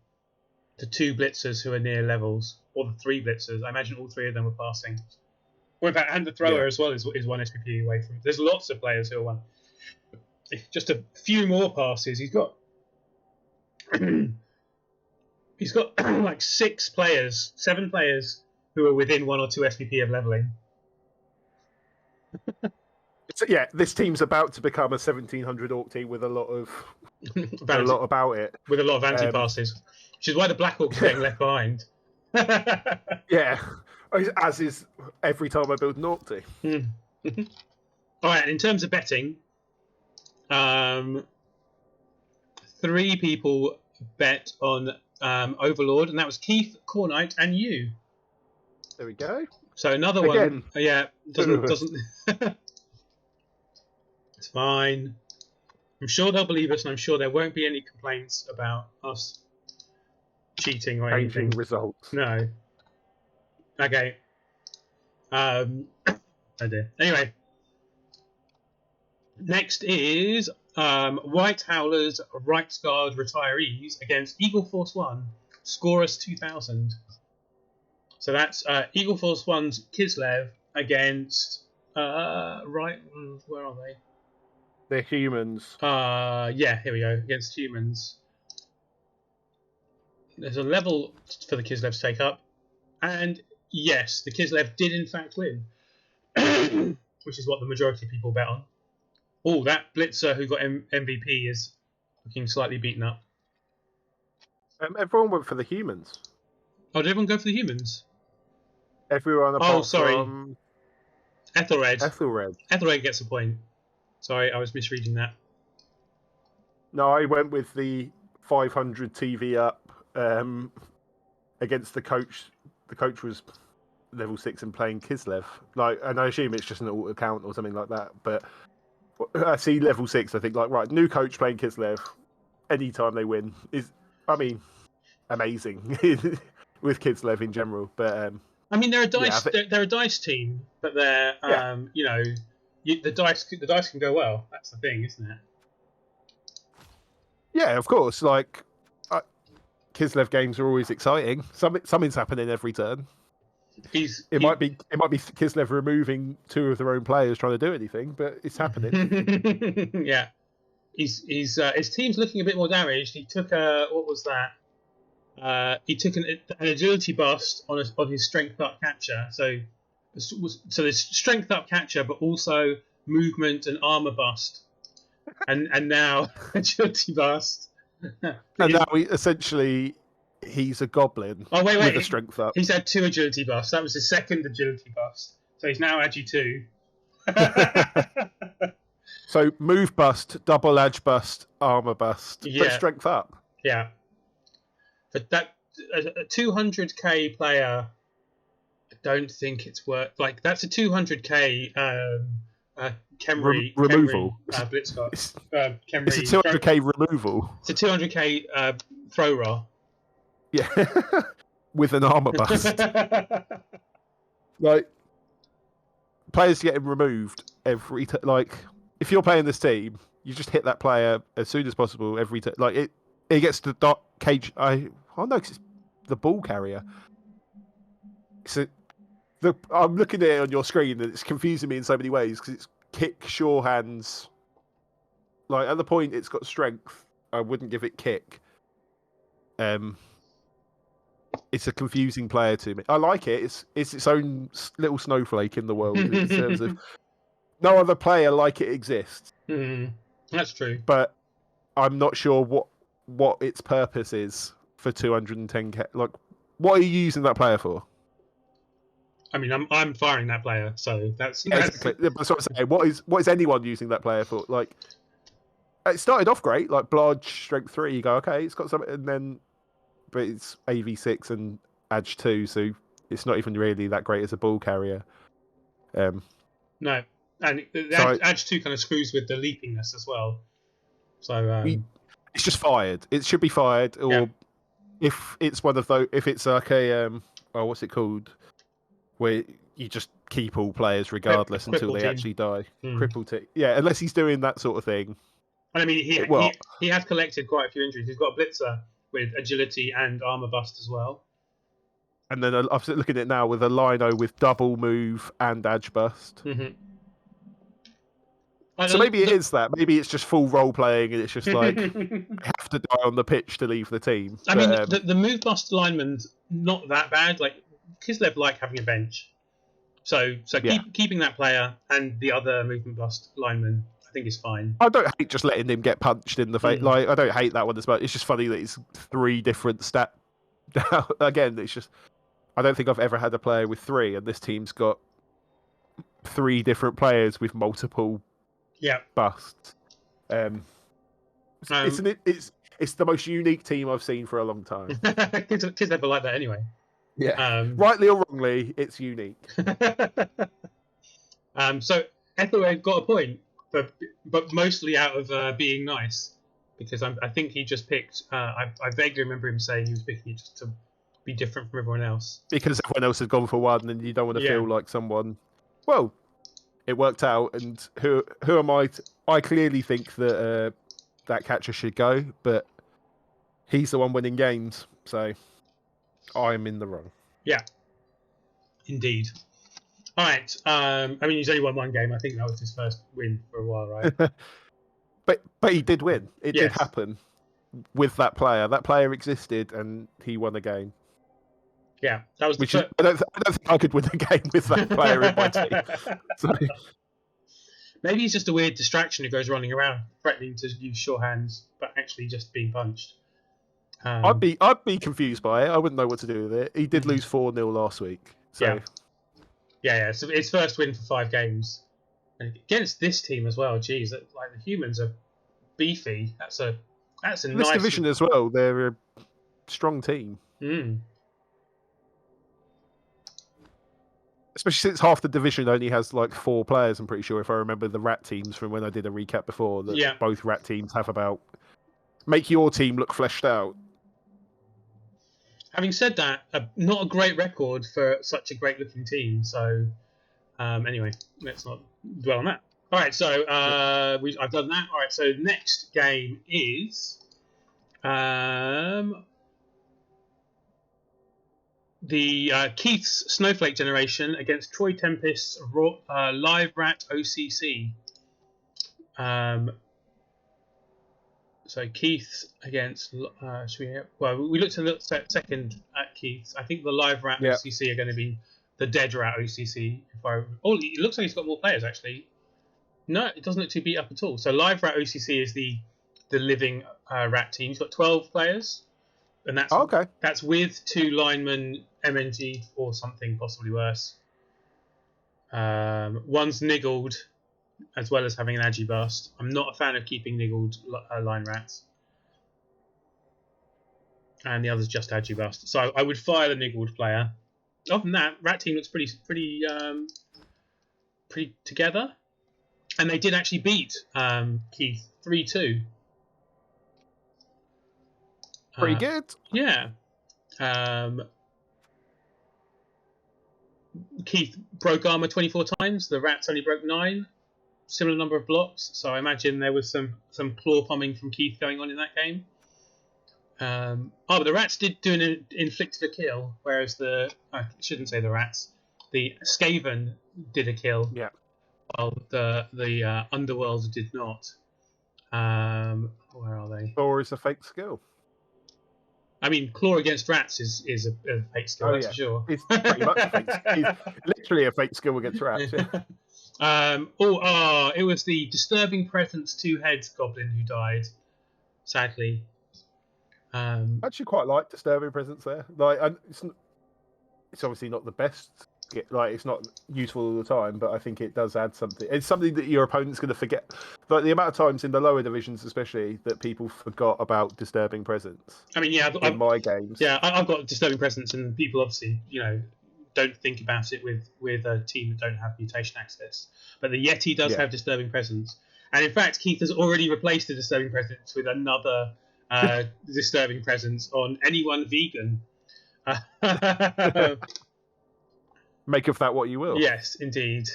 2 blitzers who are near levels, or the 3 blitzers. I imagine all 3 of them were passing. Or in fact, and the thrower as well is 1 SPP away from. There's lots of players who are 1. Just a few more passes. He's got like 7 players who are within 1 or 2 SPP of leveling. This team's about to become a 1700 Orc team with a lot of about it, with a lot of anti passes, which is why the Black Orcs are getting left behind. Yeah, as is every time I build an Orc team. All right, and in terms of betting, 3 people bet on Overlord, and that was Keith, Cornite, and you. There we go. So another one, doesn't. It's fine. I'm sure they'll believe us, and I'm sure there won't be any complaints about us cheating or anything. Results. No. Okay. Oh dear. Anyway. Next is White Howlers, Right Guard retirees against Eagle Force 1, Scorus 2000. So that's Eagle Force 1's Kislev against where are they? They're humans. Here we go. Against humans. There's a level for the Kislev to take up. And yes, the Kislev did in fact win. Which is what the majority of people bet on. Oh, that Blitzer who got MVP is looking slightly beaten up. Everyone went for the humans. Oh, did everyone go for the humans? Everyone apart from... Ethelred. Ethelred. Ethelred gets a point. Sorry, I was misreading that. No, I went with the 500 TV up against the coach. The coach was level 6 and playing Kislev. And I assume it's just an alt account or something like that. But I see level 6. I think new coach playing Kislev. Anytime they win is, amazing with Kislev in general. But they're a dice. They're a dice team, but they're the dice can go well. That's the thing, isn't it? Yeah, of course. Like Kislev games are always exciting. Something's happening every turn. It might be Kislev removing 2 of their own players trying to do anything, but it's happening. Yeah, his team's looking a bit more damaged. He took what was that? He took an agility bust on his strength up capture. So there's strength up capture, but also movement and armor bust, and now agility bust. And now he's a goblin. Oh wait, with a strength up. He's had 2 agility busts. That was his second agility bust. So he's now agi 2. So move bust, double edge bust, armor bust, but strength up. Yeah. But that a 200k player, I don't think it's worth. Like that's a 200k Khemri removal. Blitzcott. Khemri, it's a 200k removal. It's a 200k throw roll. Yeah, with an armor bust. Like players getting removed every like if you're playing this team, you just hit that player as soon as possible every time. Like it gets to the cage. Oh no, 'cause it's the ball carrier. So I'm looking at it on your screen and it's confusing me in so many ways because it's kick, sure hands. Like at the point it's got strength, I wouldn't give it kick. It's a confusing player to me. I like it. It's its own little snowflake in the world in terms of no other player like it exists. That's true. But I'm not sure what its purpose is for 210k. Like, what are you using that player for? I mean, I'm firing that player, so that's exactly. That's what I'm saying. What is anyone using that player for? Like, it started off great, like Blodge, strength 3. You go, okay, it's got something, and then. But it's AV6 and Edge 2, so it's not even really that great as a ball carrier. No, and Edge 2 kind of screws with the leapingness as well. So it's just fired. It should be fired, or if it's one of those, if it's like a what's it called, where you just keep all players regardless until they actually die. Cripple team. Yeah, unless he's doing that sort of thing. And I mean, he has collected quite a few injuries. He's got a blitzer with agility and armor bust as well. And then I'm looking at it now with a Lino with double move and edge bust. So maybe it is that. Maybe it's just full role playing and it's just like have to die on the pitch to leave the team. I mean, the move bust lineman's not that bad. Like Kislev like having a bench, so keeping that player and the other movement bust lineman, I think is fine. I don't hate just letting him get punched in the face. Like I don't hate that one as much. It's just funny that it's 3 different stat. Again, it's just I don't think I've ever had a player with 3, and this team's got 3 different players with multiple busts. It's the most unique team I've seen for a long time. Kids never like that anyway. Yeah, rightly or wrongly, it's unique. So Ethelred got a point, but mostly out of being nice, because I think he just picked. I vaguely remember him saying he was picking it just to be different from everyone else. Because everyone else had gone for 1, and you don't want to feel like someone. Well, it worked out, and who am I? I clearly think that that catcher should go, but he's the one winning games, so I'm in the wrong. Yeah, indeed. All right. I mean, he's only won 1 game. I think that was his first win for a while, right? but he did win. It did happen with that player. That player existed, and he won a game. Yeah, that was. I don't think I could win a game with that player in my team. So. Maybe he's just a weird distraction who goes running around threatening to use sure hands, but actually just being punched. I'd be confused by it. I wouldn't know what to do with it. He did lose 4-0 last week. So. Yeah. So his first win for 5 games, and against this team as well. Geez, like the humans are beefy. That's a nice this division as well. They're a strong team. Especially since half the division only has like 4 players. I'm pretty sure, if I remember the rat teams from when I did a recap before, that both rat teams have about make your team look fleshed out. Having said that, not a great record for such a great-looking team. So, anyway, let's not dwell on that. All right, so I've done that. All right, so next game is The Keith's Snowflake generation against Troy Tempest's Live Rat OCC. So Keith's against. We looked a little second at Keith's. I think the Live Rat OCC are going to be the Dead Rat OCC. It looks like he's got more players actually. No, it doesn't look too beat up at all. So Live Rat OCC is the living rat team. He's got 12 players, and that's with 2 linemen, MNG or something possibly worse. One's niggled, as well as having an agi bust. I'm not a fan of keeping niggled line rats, and the other's just agi bust. So I would fire the niggled player. Other than that, rat team looks pretty together, and they did actually beat Keith 3-2. Pretty good. Yeah. Keith broke armor 24 times. The rats only broke 9. Similar number of blocks. So I imagine there was some claw pumming from Keith going on in that game. But the rats did do an inflicted a kill, whereas I shouldn't say the rats. The Skaven did a kill. Yeah. While the Underworld did not. Where are they? Or is a fake skill. I mean, claw against rats is a fake skill, that's for sure. It's pretty much a fake skill. It's literally a fake skill against rats. Yeah. It was the Disturbing Presence 2 heads goblin who died, sadly. I actually quite like Disturbing Presence there. Like, it's obviously not the best. Like, it's not useful all the time, but I think it does add something. It's something that your opponent's going to forget. Like the amount of times in the lower divisions, especially, that people forgot about Disturbing Presence. I mean, yeah, in my games. Yeah, I've got Disturbing Presence, and people obviously, don't think about it with a team that don't have mutation access. But the Yeti does have Disturbing Presence, and in fact, Keith has already replaced the Disturbing Presence with another Disturbing Presence on anyone vegan. Make of that what you will. Yes, indeed.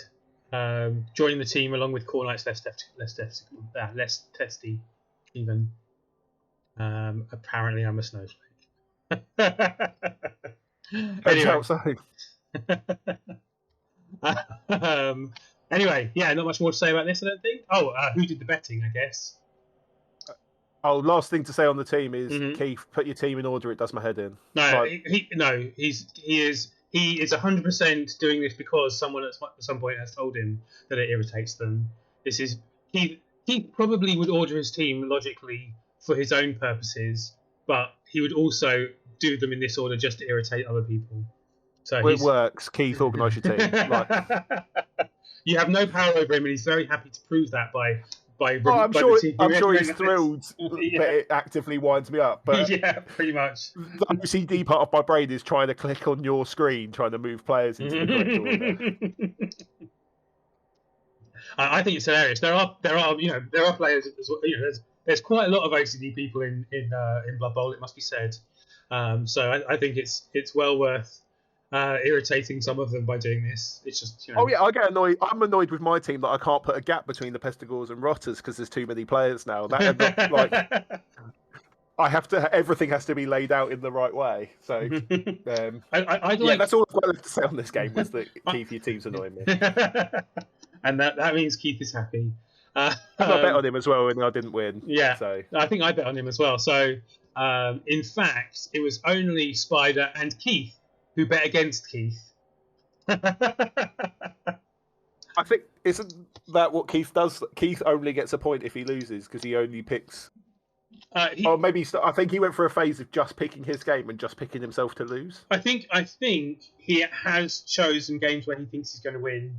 Joining the team along with Cornlight's less testy, even. Apparently, I'm a snowflake. Anyway, yeah, not much more to say about this, I don't think. Who did the betting? I guess. Last thing to say on the team is Keith, put your team in order. It does my head in. No, he is 100% doing this because someone at some point has told him that it irritates them. He probably would order his team logically for his own purposes, but he would also do them in this order just to irritate other people. So it works. Keith, organise your team. You have no power over him, and he's very happy to prove that by. I'm sure he's thrilled that it actively winds me up. But yeah, pretty much. The OCD part of my brain is trying to click on your screen, trying to move players into the correct order. I think it's hilarious. There are players as well. There's quite a lot of OCD people in Blood Bowl. It must be said. So I think it's well worth irritating some of them by doing this. It's just I get annoyed. I'm annoyed with my team that I can't put a gap between the Pestigores and Rotters because there's too many players now. I have to. Everything has to be laid out in the right way. So that's all I've got left to say on this game. Was that Keith, your team's annoying me, and that means Keith is happy. I bet on him as well, and I didn't win. Yeah, so I think I bet on him as well. So in fact, it was only Spider and Keith who bet against Keith. I think, isn't that what Keith does? Keith only gets a point if he loses because he only picks. I think he went for a phase of just picking his game and just picking himself to lose. I think he has chosen games where he thinks he's going to win,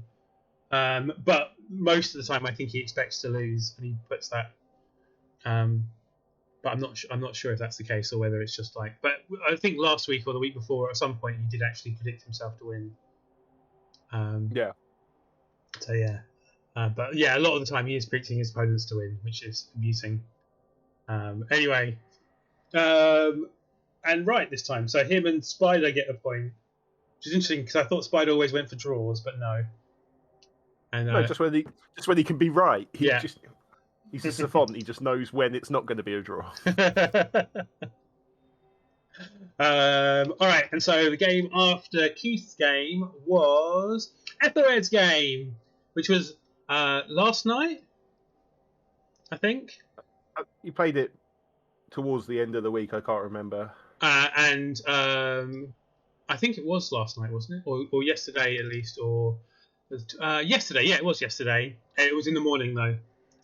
but most of the time I think he expects to lose, and he puts that. But I'm not sure if that's the case or whether it's just like. But I think last week or the week before, at some point, he did actually predict himself to win. Yeah. So yeah, but yeah, a lot of the time he is predicting his opponents to win, which is amusing. Anyway, and right this time, so him and Spider get a point, which is interesting because I thought Spider always went for draws, but no. And just when he can be right. He's a savant. He just knows when it's not going to be a draw. All right, and so the game after Keith's game was Ethelred's game, which was last night, I think. You played it towards the end of the week. I can't remember. And I think it was last night, wasn't it? Or yesterday at least, or yesterday. Yeah, it was yesterday. It was in the morning though.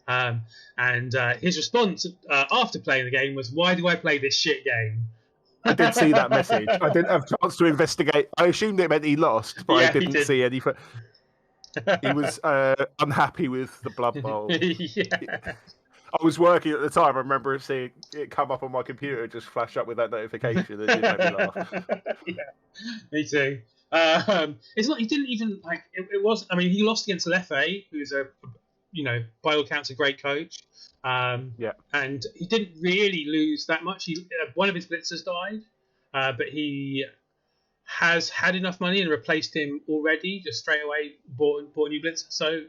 And his response after playing the game was, "Why do I play this shit game?" I did see that message. I didn't have a chance to investigate. I assumed it meant he lost, but Yeah, I didn't see any. He was unhappy with the Blood Bowl. Yeah. I was working at the time. I remember seeing it come up on my computer, just flash up with that notification. It did make me laugh. Yeah, me too. It's not. He didn't even like. It was. I mean, he lost against Leffe, who's by all accounts, a great coach. Yeah. And he didn't really lose that much. One of his blitzers died, but he has had enough money and replaced him already. Just straight away bought a new blitzer. So,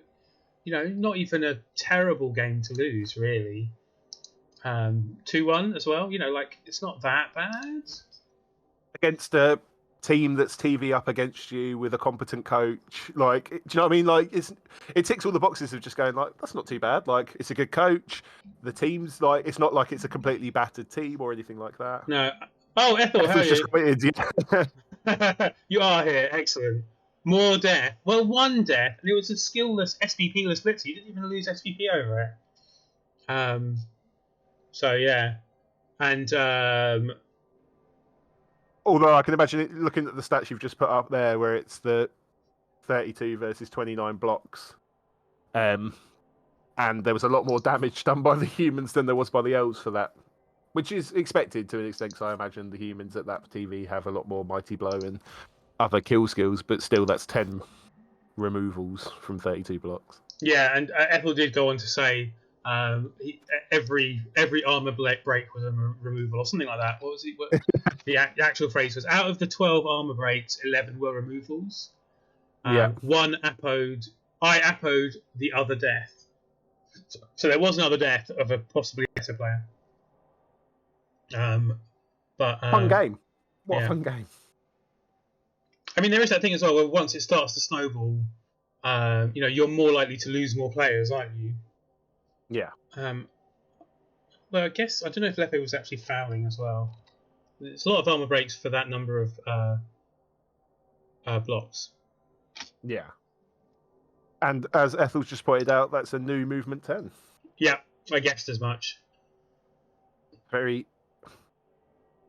not even a terrible game to lose, really. 2-1 as well. It's not that bad. Against a team that's TV up against you with a competent coach, do you know what I mean? It ticks all the boxes of just going that's not too bad. It's a good coach. The team's it's not like it's a completely battered team or anything like that. No. Oh, Ethel, how are you? Just quitted, yeah. You are here. Excellent. More death. Well, one death, and it was a skillless, SVP-less blitzer. You didn't even lose SVP over it. So yeah, and although I can imagine it, looking at the stats you've just put up there, where it's the 32 versus 29 blocks, and there was a lot more damage done by the humans than there was by the elves for that, which is expected to an extent, because I imagine the humans at that TV have a lot more mighty blow and other kill skills, but still that's 10 removals from 32 blocks. Yeah, and Ethel did go on to say every armor break was a removal or something like that. What was it? The actual phrase was, out of the 12 armor breaks, 11 were removals. One appoed. I appoed the other death. So there was another death of a possibly better player. But fun game. What a fun game. I mean, there is that thing as well where once it starts to snowball, you're more likely to lose more players, aren't you? Yeah. Well, I guess I don't know if Leffe was actually fouling as well. It's a lot of armor breaks for that number of blocks. Yeah. And as Ethel's just pointed out, that's a new movement 10. Yeah, I guessed as much. Very.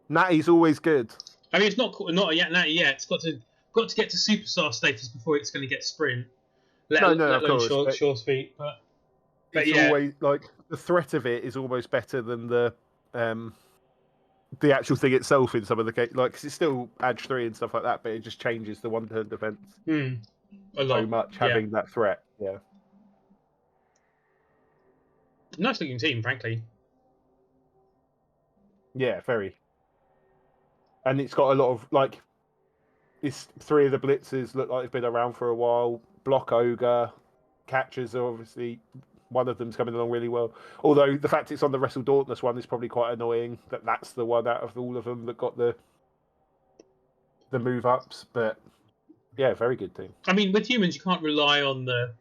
Natty's always good. I mean, it's not yet Natty yet. It's got to get to superstar status before it's going to get sprint. Let alone short feet. But it's always the threat of it is almost better than the actual thing itself in some of the games. Cause it's still edge 3 and stuff like that, but it just changes the one-turn defense so much having that threat. Yeah. Nice looking team, frankly. Yeah, very. And it's got a lot of it's 3 of the blitzers look like they've been around for a while. Block Ogre, catchers are obviously one of them's coming along really well. Although the fact it's on the Wrestle Dauntless one is probably quite annoying. That's the one out of all of them that got the move ups. But yeah, very good team. I mean, with humans, you can't rely on the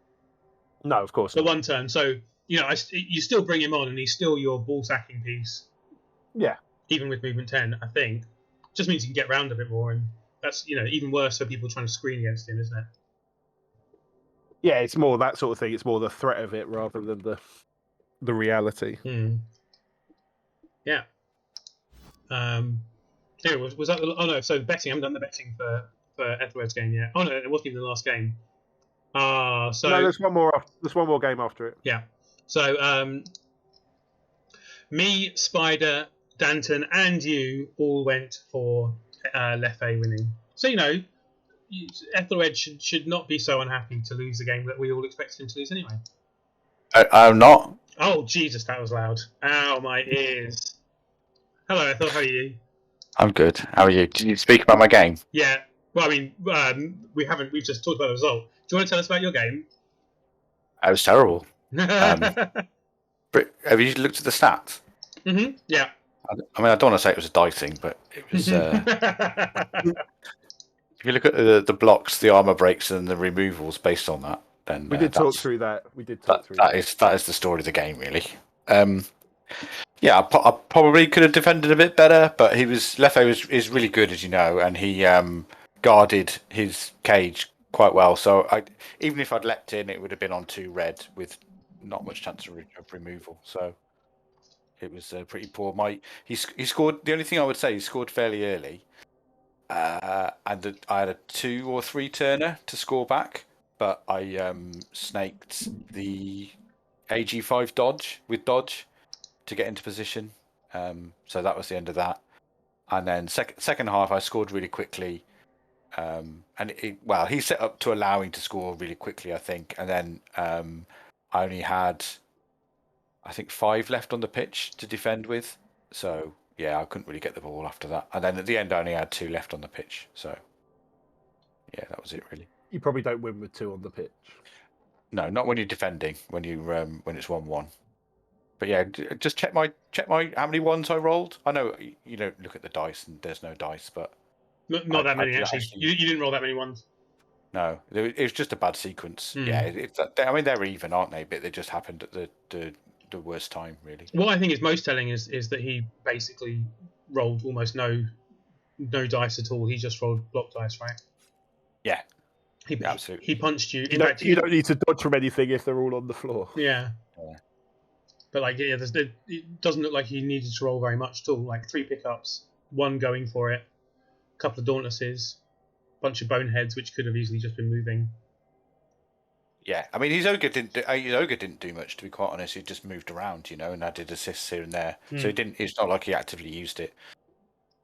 of course the one turn. So you still bring him on, and he's still your ball sacking piece. Yeah. Even with movement 10, I think. Just means you can get round a bit more, and that's even worse for people trying to screen against him, isn't it? Yeah, it's more that sort of thing. It's more the threat of it rather than the reality. Yeah. Was that? Oh no! So the betting. I haven't done the betting for Ethelred's game yet. Oh no, it wasn't even the last game. So no, there's one more. There's one more game after it. Yeah. So me, Spider, Danton, and you all went for Leffe winning. So Ethelred should not be so unhappy to lose the game that we all expected him to lose anyway. I'm not. Oh, Jesus, that was loud. Ow, my ears. Hello, Ethel, how are you? I'm good. How are you? Did you speak about my game? Yeah. Well, I mean, we haven't. We've just talked about the result. Do you want to tell us about your game? It was terrible. But have you looked at the stats? Yeah. I mean, I don't want to say it was a dicing, but it was. If you look at the blocks, the armor breaks, and the removals based on that, then We did talk through that. That is the story of the game, really. Yeah, I probably could have defended a bit better, but Leffe is really good, as you know, and he guarded his cage quite well. So even if I'd leapt in, it would have been on 2 red with not much chance of removal. So it was pretty poor. He scored. The only thing I would say, he scored fairly early, and I had a 2 or 3 turner to score back, but I snaked the AG5 dodge to get into position. So that was the end of that. And then second half, I scored really quickly. And he set up to allowing to score really quickly, I think. And then I only had, I think, 5 left on the pitch to defend with. So yeah, I couldn't really get the ball after that. And then at the end, I only had 2 left on the pitch. So yeah, that was it really. You probably don't win with 2 on the pitch. No, not when you're defending. When it's 1-1. But yeah, just check my how many ones I rolled. I know you don't look at the dice and there's no dice, but not that many actually. You didn't roll that many ones. No, it was just a bad sequence. Yeah, I mean they're even, aren't they? But they just happened at the worst time, really. What I think is most telling is that he basically rolled almost no dice at all. He just rolled block dice, right? Yeah, absolutely. He punched you. You don't need to dodge from anything if they're all on the floor. Yeah. But it doesn't look like he needed to roll very much at all. Like 3 pickups, 1 going for it, a couple of Dauntlesses, a bunch of boneheads, which could have easily just been moving. Yeah, I mean his ogre didn't do much, to be quite honest. He just moved around, and added assists here and there. So he didn't. It's not like he actively used it.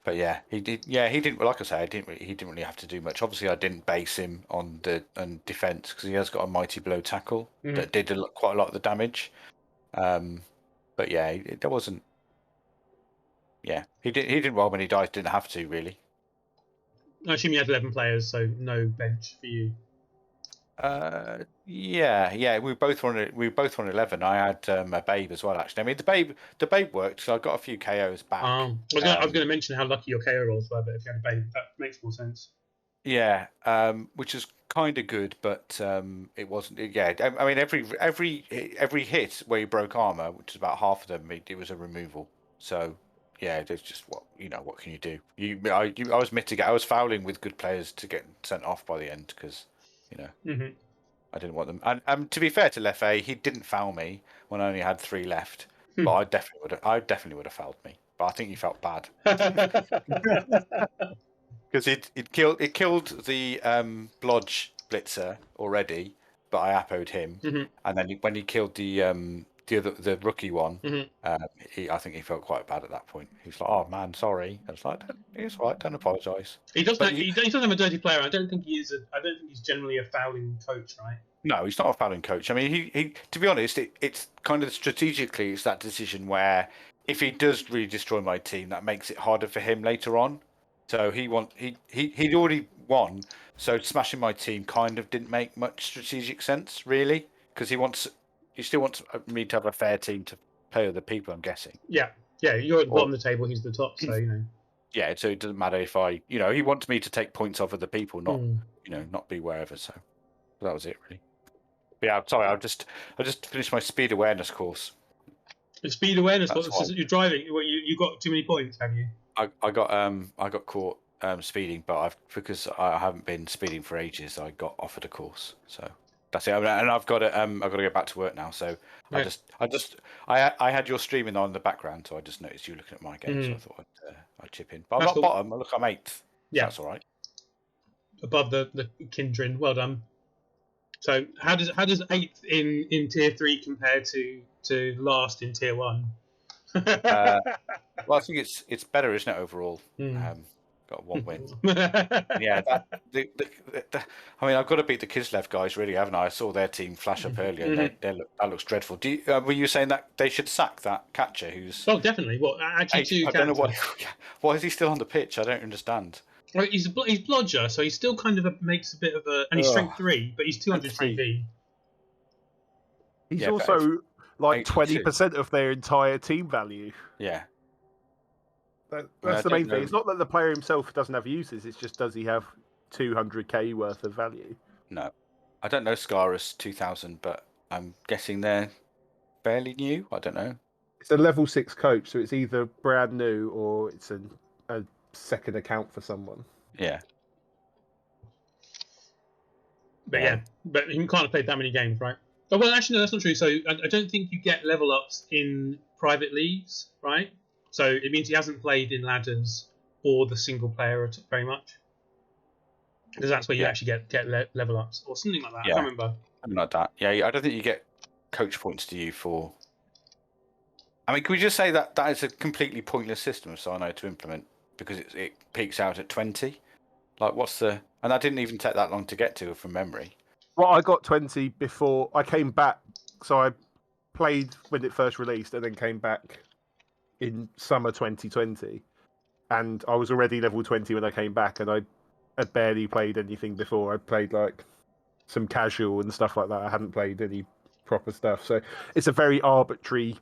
But yeah, he did. Yeah, he didn't. Like I say, he didn't really have to do much. Obviously, I didn't base him on defense because he has got a mighty blow tackle that did quite a lot of the damage. But yeah, there wasn't. Yeah, he didn't roll many dice. Didn't have to really. I assume you had 11 players, so no bench for you. Yeah. We both won 11. I had a babe as well. Actually, I mean the babe worked. So I got a few KOs back. I was going to mention how lucky your KO rolls were, but if you had a babe, that makes more sense. Yeah, which is kind of good, but it wasn't. Yeah, I mean every hit where you broke armor, which is about half of them, it was a removal. So yeah, there's just what can you do? I was mitigating. I was fouling with good players to get sent off by the end because I didn't want them. And to be fair to Leffe, he didn't foul me when I only had 3 left. But I definitely would have fouled me. But I think he felt bad. Because it killed the Blodge Blitzer already, but I appoed him, and then when he killed the rookie one, I think he felt quite bad at that point. He was like, "Oh man, sorry." I was like, "It's all right, don't apologise." He doesn't have a dirty player. I don't think he's generally a fouling coach, right? No, he's not a fouling coach. I mean, he to be honest, it's kind of strategically it's that decision where if he does really destroy my team, that makes it harder for him later on. So he'd already won, so smashing my team kind of didn't make much strategic sense, really, because he still wants me to have a fair team to play other people, I'm guessing. Yeah, you're at the bottom of the table, he's the top, so Yeah, so it doesn't matter if he wants me to take points off other people, not not be wherever. So that was it, really. But yeah, I'm sorry, I just finished my speed awareness course. The speed awareness course? You're driving. You got too many points, have you? I got caught speeding, but because I haven't been speeding for ages, I got offered a course. So that's it. And I've got to go back to work now. So yeah. I had your streaming on in the background, so I just noticed you looking at my game, so I thought I'd chip in. But I'm not bottom. Look, I'm 8th. Yeah, that's all right. Above the Kindred. Well done. So how does 8th in tier 3 compare to last in tier 1? Well, I think it's better, isn't it, overall? Got 1 win. Yeah, I mean, I've got to beat the Kislev guys, really, haven't I? I saw their team flash up earlier. That looks dreadful. Were you saying that they should sack that catcher who's... Oh, definitely. Well, actually, I don't know why is he still on the pitch? I don't understand. Well, he's blodger, so he still kind of makes a bit of a... And he's strength 3, but he's 200 CV. He's also... like 82. 20% of their entire team value. Yeah. That's the main thing. It's not that the player himself doesn't have uses. It's just does he have 200k worth of value? No, I don't know Scarus 2000, but I'm guessing they're fairly new. I don't know. It's a level 6 coach, so it's either brand new or it's a second account for someone. Yeah. But he can't have played that many games, right? Oh, well, actually, no, that's not true. So I don't think you get level ups in private leagues, right? So it means he hasn't played in ladders or the single player very much. Because that's where you actually get level ups or something like that. Yeah. I can't remember. Something like that. Yeah, I don't think you get coach points to you for. I mean, can we just say that is a completely pointless system of Sino to implement because it peaks out at 20? Like, what's the. And that didn't even take that long to get to from memory. Well, I got 20 before I came back. So I played when it first released and then came back in summer 2020. And I was already level 20 when I came back, and I had barely played anything before. I played like some casual and stuff like that. I hadn't played any proper stuff. So it's a very arbitrary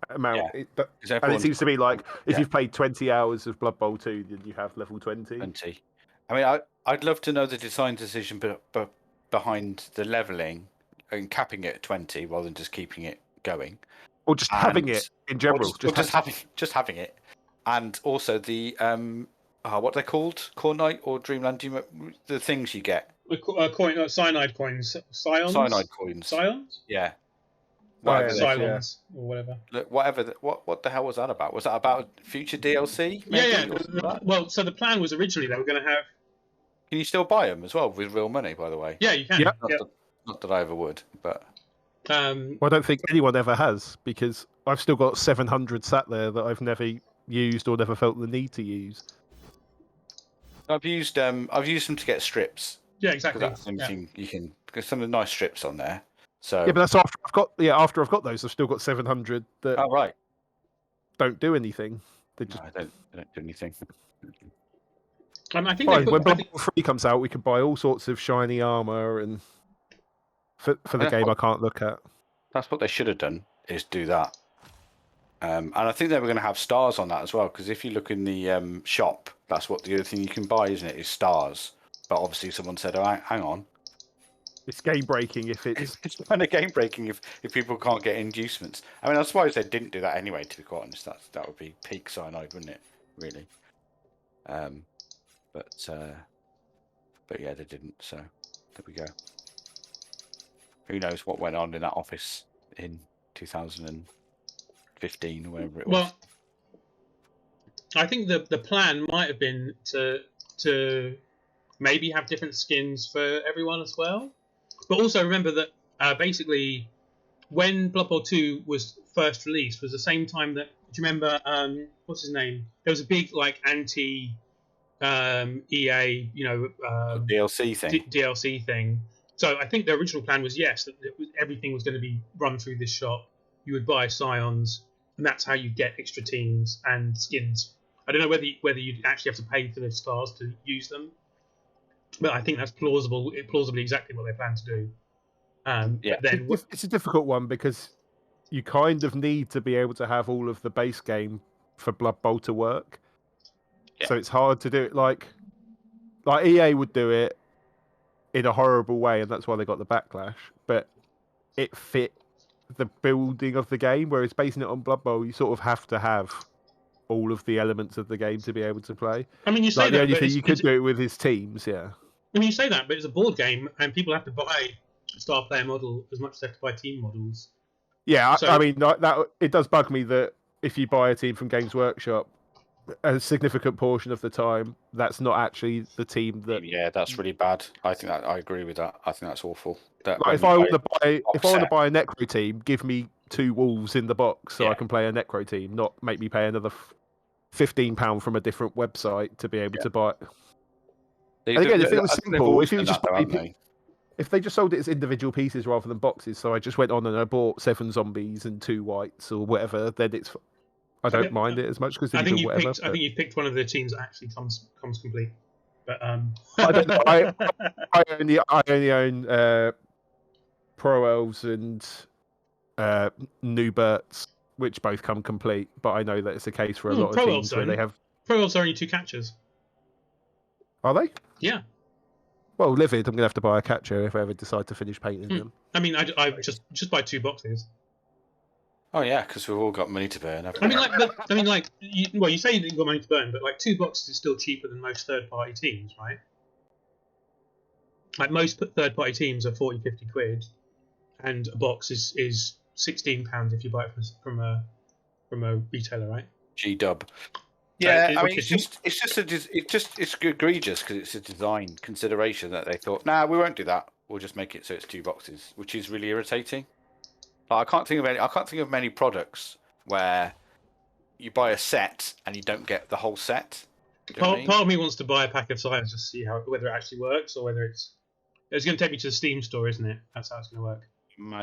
amount. Yeah. And it seems to be like if you've played 20 hours of Blood Bowl 2, then you have level 20. 20. I mean, I'd love to know the design decision behind the leveling and capping it at 20 rather than just keeping it going. Or just having it in general. Just having it. And also the what they're called, Core Knight or Dreamland. Do you remember the things you get? Cyanide coins, scions. Cyanide coins. Scions. Yeah. Cylons or whatever. Look, what the hell was that about? Was that about future DLC? Maybe? Yeah. Well, so the plan was originally they were going to have. Can you still buy them as well with real money? By the way. Yeah, you can. Yep. Not that I ever would, but. Well, I don't think anyone ever has, because I've still got 700 sat there that I've never used or never felt the need to use. I've used them to get strips. Yeah, exactly. That's something you can. There's some nice strips on there. So yeah, but that's after I've got those, I've still got 700 that don't do anything. They don't do anything. I think when Blood Bowl 3 comes out, we can buy all sorts of shiny armor and for the game I can't look at. That's what they should have done, is do that. And I think they were going to have stars on that as well, because if you look in the shop, that's what the other thing you can buy, isn't it? Is stars. But obviously someone said, "Oh, hang on." It's game breaking if it's kind of game breaking if people can't get inducements. I mean, I suppose they didn't do that anyway. To be quite honest, that would be peak cyanide, wouldn't it? Really. But yeah, they didn't. So there we go. Who knows what went on in that office in 2015 or whatever it was. Well, I think the plan might have been to maybe have different skins for everyone as well. But also remember that basically when Blood Bowl 2 was first released was the same time that, do you remember, what's his name? There was a big like anti EA, DLC thing. DLC thing. So I think the original plan was, yes, that everything was going to be run through this shop. You would buy scions, and that's how you get extra teams and skins. I don't know whether you'd actually have to pay for the stars to use them, but I think that's plausibly exactly what they plan to do. Yeah. Then it's a difficult one because you kind of need to be able to have all of the base game for Blood Bowl to work. Yeah. So it's hard to do it like EA would do it in a horrible way, and that's why they got the backlash. But it fit the building of the game, whereas basing it on Blood Bowl, you sort of have to have all of the elements of the game to be able to play. I mean, you say like that, the only thing you could do it with his teams, yeah. I mean, you say that, but it's a board game, and people have to buy a star player model as much as they have to buy team models. Yeah, so, I mean, that it does bug me that if you buy a team from Games Workshop, a significant portion of the time, that's not actually the team that. Yeah, that's really bad. I agree with that. I think that's awful. Like if I want to buy a Necro team, give me 2 wolves in the box so I can play a Necro team, not make me pay another £15 from a different website to be able to buy it. And again, if it was simple, if they just sold it as individual pieces rather than boxes, so I just went on and I bought 7 zombies and 2 whites or whatever, then I don't mind it as much because I think you've picked one of the teams that actually comes complete. But I don't know. I only own Pro Elves and New Berts, which both come complete. But I know that it's the case for a lot of Pro teams Elves where they have. Pro Elves are only 2 catchers. Are they? Yeah. Well, Livid, I'm going to have to buy a catcher if I ever decide to finish painting them. I mean, I just buy 2 boxes. Oh yeah, because we've all got money to burn. You say you've got money to burn, but like 2 boxes is still cheaper than most third-party teams, right? Like most third-party teams are 40, 50 quid, and a box is £16 if you buy it from a retailer, right? G-dub. Yeah, I mean, it's egregious because it's a design consideration that they thought, nah, we won't do that. We'll just make it so it's 2 boxes, which is really irritating. Like, I can't think of many products where you buy a set and you don't get the whole set. Part of me wants to buy a pack of science just to see whether it actually works or whether it's going to take me to the Steam store, isn't it? That's how it's going to work.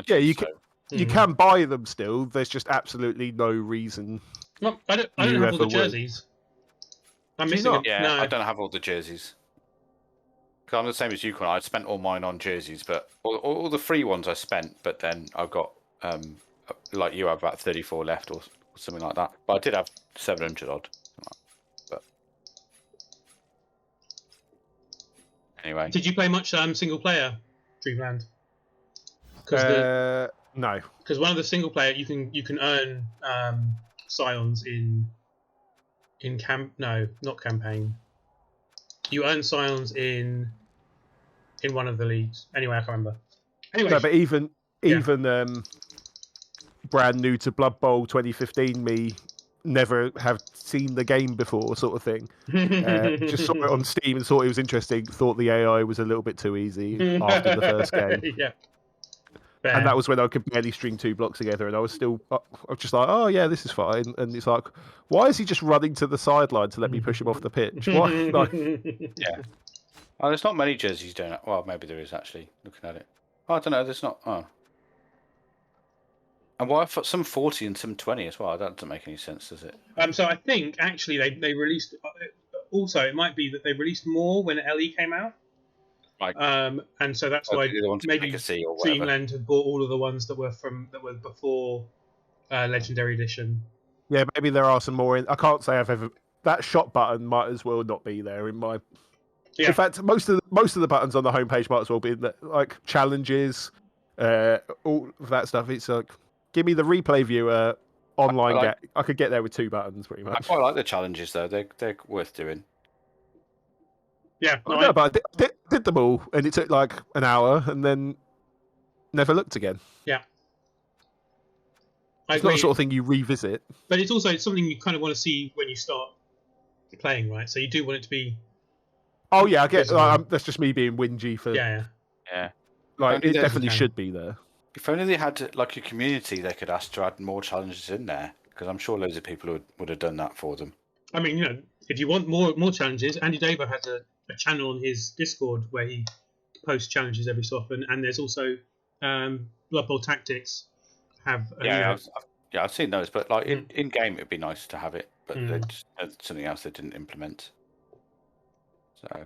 Yeah, you can buy them still. There's just absolutely no reason. Well, I don't have all the jerseys. I'm missing them. Yeah, no. I don't have all the jerseys. Because I'm the same as you, Connor. I spent all mine on jerseys, but all the free ones I spent. But then I've got, like you have about 34 left or something like that. But I did have 700 odd. But anyway, did you play much single player Dreamland? No. Because one of the single player you can earn scions in not campaign. You earn scions in one of the leagues. Anyway, I can't remember. Anyway, no, but even brand new to Blood Bowl 2015, me never have seen the game before, sort of thing. Just saw it on Steam and thought it was interesting. Thought the AI was a little bit too easy after the first game. Yeah. Fair. And that was when I could barely string 2 blocks together, and I was just like, oh yeah, this is fine. And it's like, why is he just running to the sideline to let me push him off the pitch? Why? Like... Yeah. Oh, there's not many jerseys doing it. Well, maybe there is actually. Looking at it, I don't know. There's not. Oh. And why some 40 and some 20 as well? That doesn't make any sense, does it? So I think actually they released. Also, it might be that they released more when LE came out. Right. And so that's why maybe Dreamland had bought all of the ones that were before Legendary Edition. Yeah, maybe there are some more. I can't say I've ever. That shot button might as well not be there in my. Yeah. In fact, most of the buttons on the homepage might as well be in there, like challenges, all of that stuff. It's like, give me the replay viewer online. I could get there with 2 buttons pretty much. I quite like the challenges though. They're worth doing. Yeah, but I did them all, and it took like an hour, and then never looked again. Yeah, it's not the sort of thing you revisit. But it's also something you kind of want to see when you start playing, right? So you do want it to be. Oh yeah, I guess that's just me being whingy for. Yeah. Like it definitely should be there. If only they had like a community they could ask to add more challenges in there, because I'm sure loads of people would have done that for them. I mean, if you want more challenges, Andy Davo has a channel on his Discord where he posts challenges every so often, and there's also Blood Bowl Tactics have. I've seen those, but like in game it'd be nice to have it, but that's something else they didn't implement. So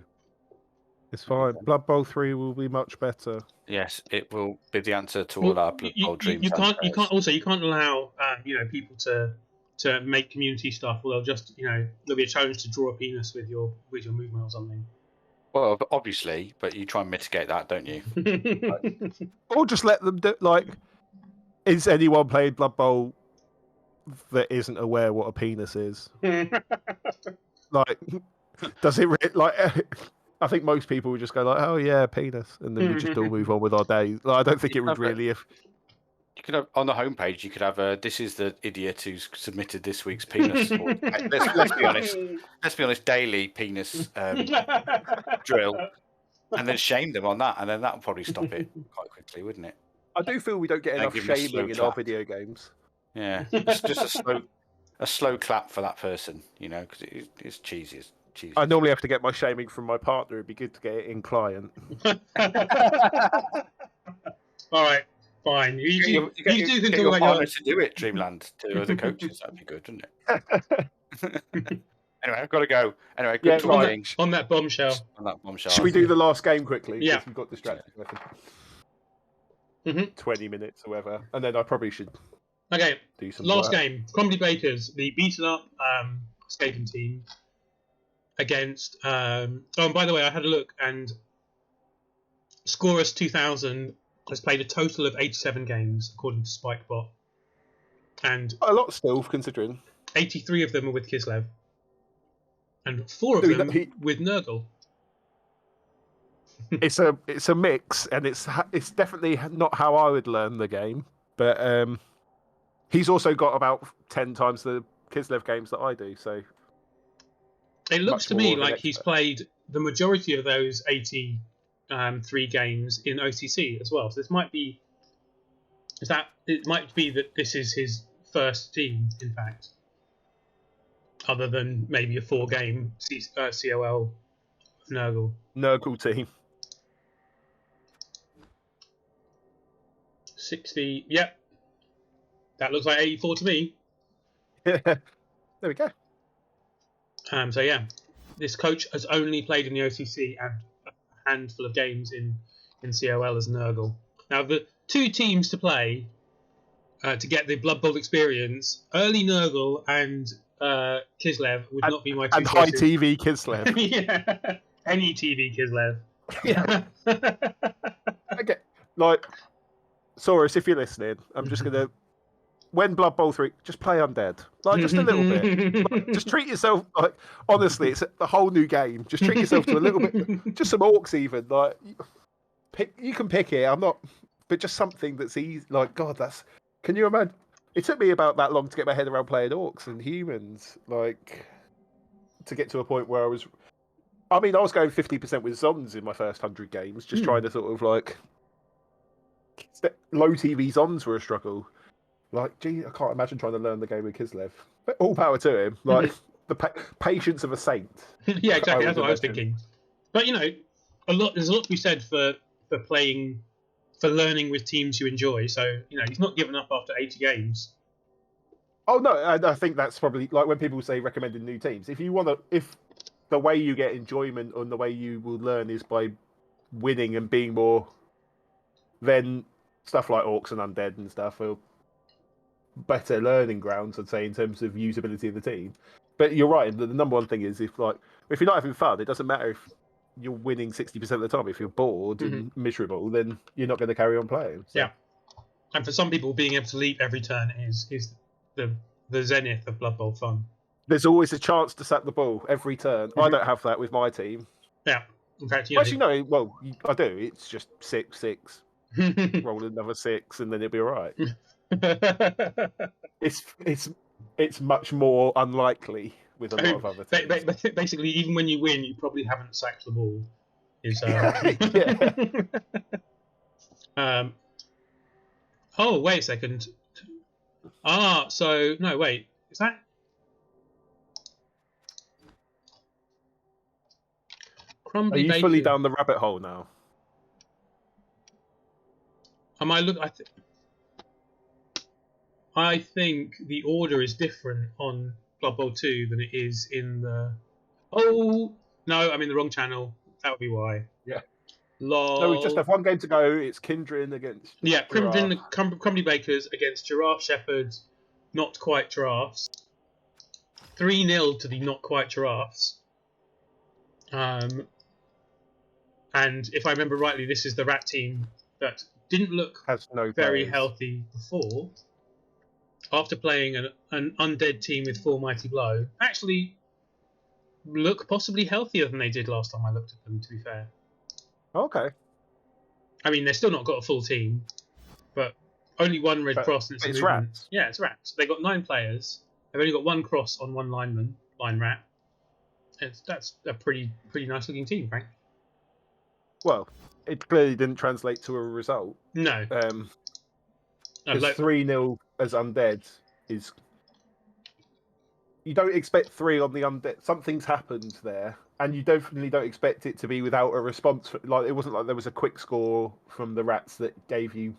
it's fine. Blood Bowl 3 will be much better. Yes, it will be the answer to all our Blood Bowl dreams. You can't allow people to make community stuff, or they'll just there'll be a challenge to draw a penis with your movement or something. Well, obviously, but you try and mitigate that, don't you? Or just let them do. Like, is anyone playing Blood Bowl that isn't aware what a penis is? Like, does it like? I think most people would just go like, "Oh yeah, penis," and then we just all move on with our day. Like, I don't think it would really. You could have on the homepage. You could have this is the idiot who's submitted this week's penis. let's be honest. Let's be honest. Daily penis drill, and then shame them on that, and then that would probably stop it quite quickly, wouldn't it? I do feel we don't get enough shaming in our video games. Yeah, it's just a slow clap for that person, because it's cheesy. I normally have to get my shaming from my partner. It'd be good to get it in client. All right. Fine. You do think your partner to do it, Dreamland, to other coaches. That'd be good, wouldn't it? Anyway, I've got to go. Anyway, good trying. On that bombshell. Should we do the last game quickly? Yeah. We've got distracted. 20 minutes or whatever, and then I probably should Okay, do some last work. game. Crumbly Bakers, the beaten up escaping team against. And by the way, I had a look, and Scorus 2000 has played a total of 87 games, according to Spikebot. And A lot still, considering. 83 of them are with Kislev. And 4 of them with Nurgle. It's a mix, and it's definitely not how I would learn the game. But he's also got about 10 times the Kislev games that I do. So it looks to me like he's played the majority of those 83 games in OCC as well. So this might be that this is his first team, in fact, other than maybe a 4-game COL Nurgle team. 60. Yep, that looks like 84 to me. There we go. So yeah, this coach has only played in the OCC and a handful of games in COL as Nurgle. Now the 2 teams to play to get the Blood Bowl experience, early Nurgle and Kislev would not be my 2 and choices. high TV Kislev. Yeah, any TV Kislev. Yeah. Okay, like Saurus, if you're listening, I'm just gonna. When Blood Bowl 3, just play undead. Like, just a little bit. Like, just treat yourself, like, honestly, it's a whole new game. Just treat yourself to a little bit, just some orcs even. Like, you can pick it, I'm not, but just something that's easy. Like, God, can you imagine? It took me about that long to get my head around playing orcs and humans. Like, to get to a point where I was going 50% with Zons in my first 100 games, just trying to sort of, like, low TV Zons were a struggle. Like, gee, I can't imagine trying to learn the game with Kislev. But all power to him. Like, the patience of a saint. Yeah, exactly. That's what I was thinking. But, there's a lot to be said for learning with teams you enjoy. So, he's not given up after 80 games. Oh, no, I think that's probably, like, when people say recommending new teams. If the way you get enjoyment and the way you will learn is by winning and being more, then stuff like orcs and undead and stuff will better learning grounds, I'd say, in terms of usability of the team. But you're right. The number one thing is if you're not having fun, it doesn't matter if you're winning 60% of the time. If you're bored and miserable, then you're not going to carry on playing. So. Yeah. And for some people, being able to leap every turn is the zenith of Blood Bowl fun. There's always a chance to sack the ball every turn. I don't have that with my team. Yeah. In fact, actually, no. Well, I do. It's just 6-6. Roll another 6, and then it'll be all right. It's much more unlikely with a lot of other things. Basically, even when you win, you probably haven't sacked the ball. Oh, wait a second. So no, wait. Is that? Crumbly Are you Bacon. fully down the rabbit hole now? Am I look? I think the order is different on Blood Bowl 2 than it is in the. Oh no, I'm in the wrong channel. That would be why. Yeah. Lol. No, we just have one game to go. It's Kindred against. Yeah, Crumbly Bakers against Giraffe Shepherds, not quite giraffes. 3-0 to the not quite giraffes. And if I remember rightly, this is the rat team that didn't look very healthy before. After playing an undead team with 4 Mighty Blow, actually look possibly healthier than they did last time I looked at them, to be fair. Okay. I mean, they've still not got a full team, but only one red cross and it's rats. Yeah, it's rats. They got 9 players. They've only got 1 cross on 1 line rat. That's a pretty nice looking team, Frank. Well, it clearly didn't translate to a result. No. 3-0 as undead is. You don't expect 3 on the undead. Something's happened there, and you definitely don't expect it to be without a response. Like, it wasn't like there was a quick score from the rats that gave you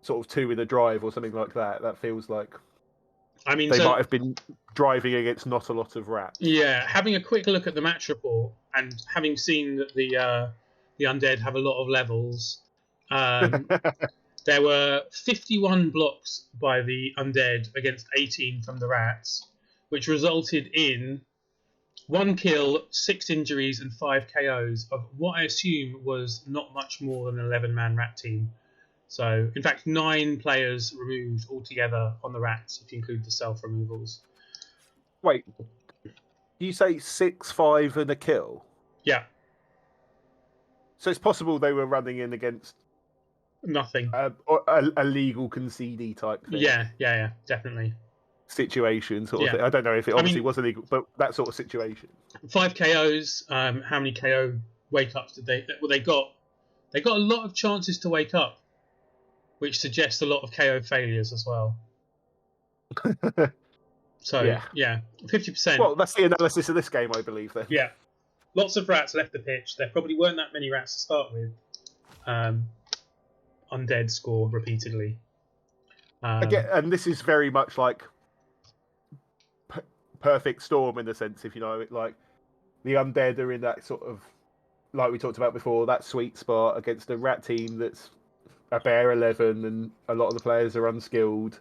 sort of 2 in a drive or something like that. That feels like. I mean, they might have been driving against not a lot of rats. Yeah, having a quick look at the match report and having seen that the undead have a lot of levels, There were 51 blocks by the undead against 18 from the rats, which resulted in 1 kill, 6 injuries, and 5 KOs of what I assume was not much more than an 11-man rat team. So, in fact, 9 players removed altogether on the rats, if you include the self-removals. Wait, you say 6, 5, and a kill? Yeah. So it's possible they were running in against Nothing. A legal concedey type thing. Yeah, definitely. Situation sort of thing. I don't know if it obviously was illegal, but that sort of situation. 5 KOs. How many KO wake ups did they? Well, they got a lot of chances to wake up, which suggests a lot of KO failures as well. So yeah, 50%. Well, that's the analysis of this game, I believe. Then. Yeah, lots of rats left the pitch. There probably weren't that many rats to start with. Undead score repeatedly. Again, and this is very much like perfect storm in a sense, if you know it. Like the undead are in that sort of, like we talked about before, that sweet spot against a rat team that's a bare 11, and a lot of the players are unskilled.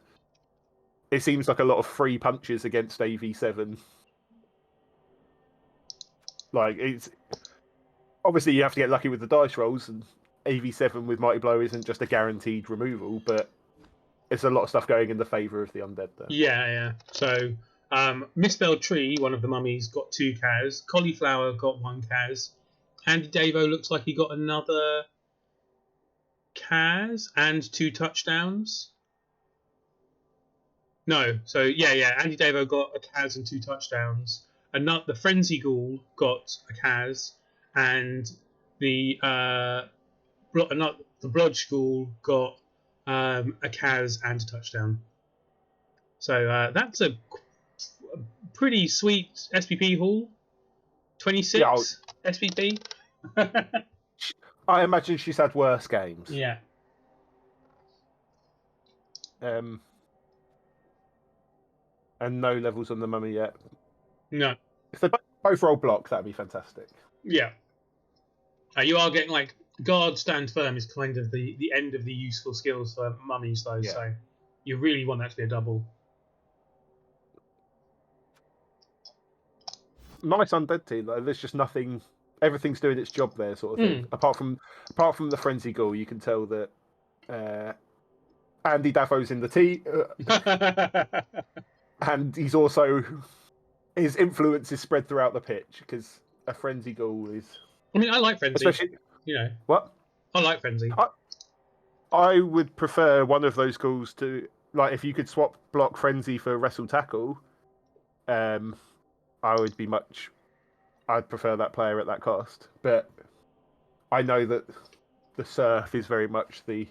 It seems like a lot of free punches against AV7. Like it's obviously you have to get lucky with the dice rolls, and AV7 with Mighty Blow isn't just a guaranteed removal, but it's a lot of stuff going in the favour of the undead there. Yeah. So, Misspelled Tree, one of the mummies, got 2 Kaz. Cauliflower got 1 Kaz. Andy Davo looks like he got another Kaz and 2 touchdowns. No, so yeah. Andy Davo got a Kaz and 2 touchdowns. The Frenzy Ghoul got a Kaz, and the Blodge Ghoul got a Kaz and a touchdown. So that's a pretty sweet SPP haul. 26 SPP. I imagine she's had worse games. Yeah. And no levels on the mummy yet. No. If they both roll block, that'd be fantastic. Yeah. You are getting like guard stand firm is kind of the end of the useful skills for mummies though, so you really want that to be a double. Nice undead team though. There's just nothing. Everything's doing its job there, sort of thing. Apart from the frenzy goal, you can tell that Andy Davo's in the team, and he's also his influence is spread throughout the pitch because a frenzy goal is. I mean, I like frenzy. Especially, what? I like frenzy. I would prefer one of those goals to like if you could swap block frenzy for wrestle tackle. I'd prefer that player at that cost, but I know that the surf is very much the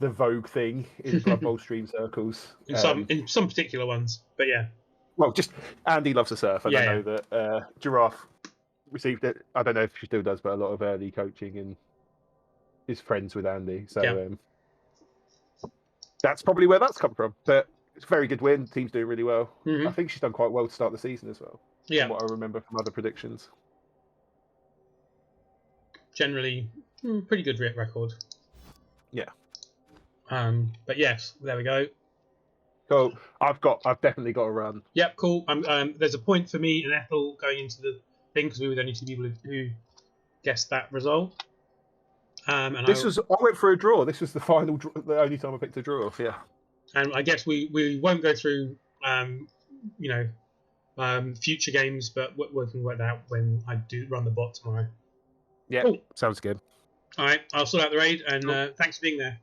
vogue thing in Blood Bowl stream circles. In some particular ones, but yeah. Well, just Andy loves the surf, and I know that Giraffe received it. I don't know if she still does, but a lot of early coaching and is friends with Andy, so that's probably where that's come from. But it's a very good win. The team's doing really well. I think she's done quite well to start the season as well. Yeah. From what I remember from other predictions. Generally, pretty good record. Yeah. But yes, there we go. So I've definitely got a run. Yep, cool. There's a point for me and Ethel going into the thing because we were the only 2 people who guessed that result. I went for a draw. This was the final, the only time I picked a draw. Yeah. And I guess we won't go through, future games, but we can work that out when I do run the bot tomorrow. Yeah, cool. Sounds good. All right, I'll sort out the raid, and thanks for being there.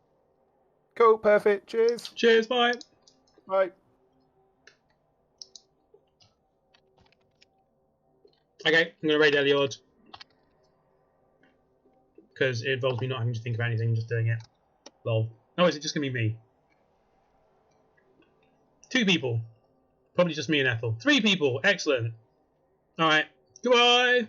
Cool, perfect. Cheers. Cheers, bye. Bye. Okay, I'm going to raid Eliod. Because it involves me not having to think about anything, just doing it. Lol. Oh, is it just going to be me? 2 people. Probably just me and Ethel. 3 people. Excellent. Alright. Goodbye.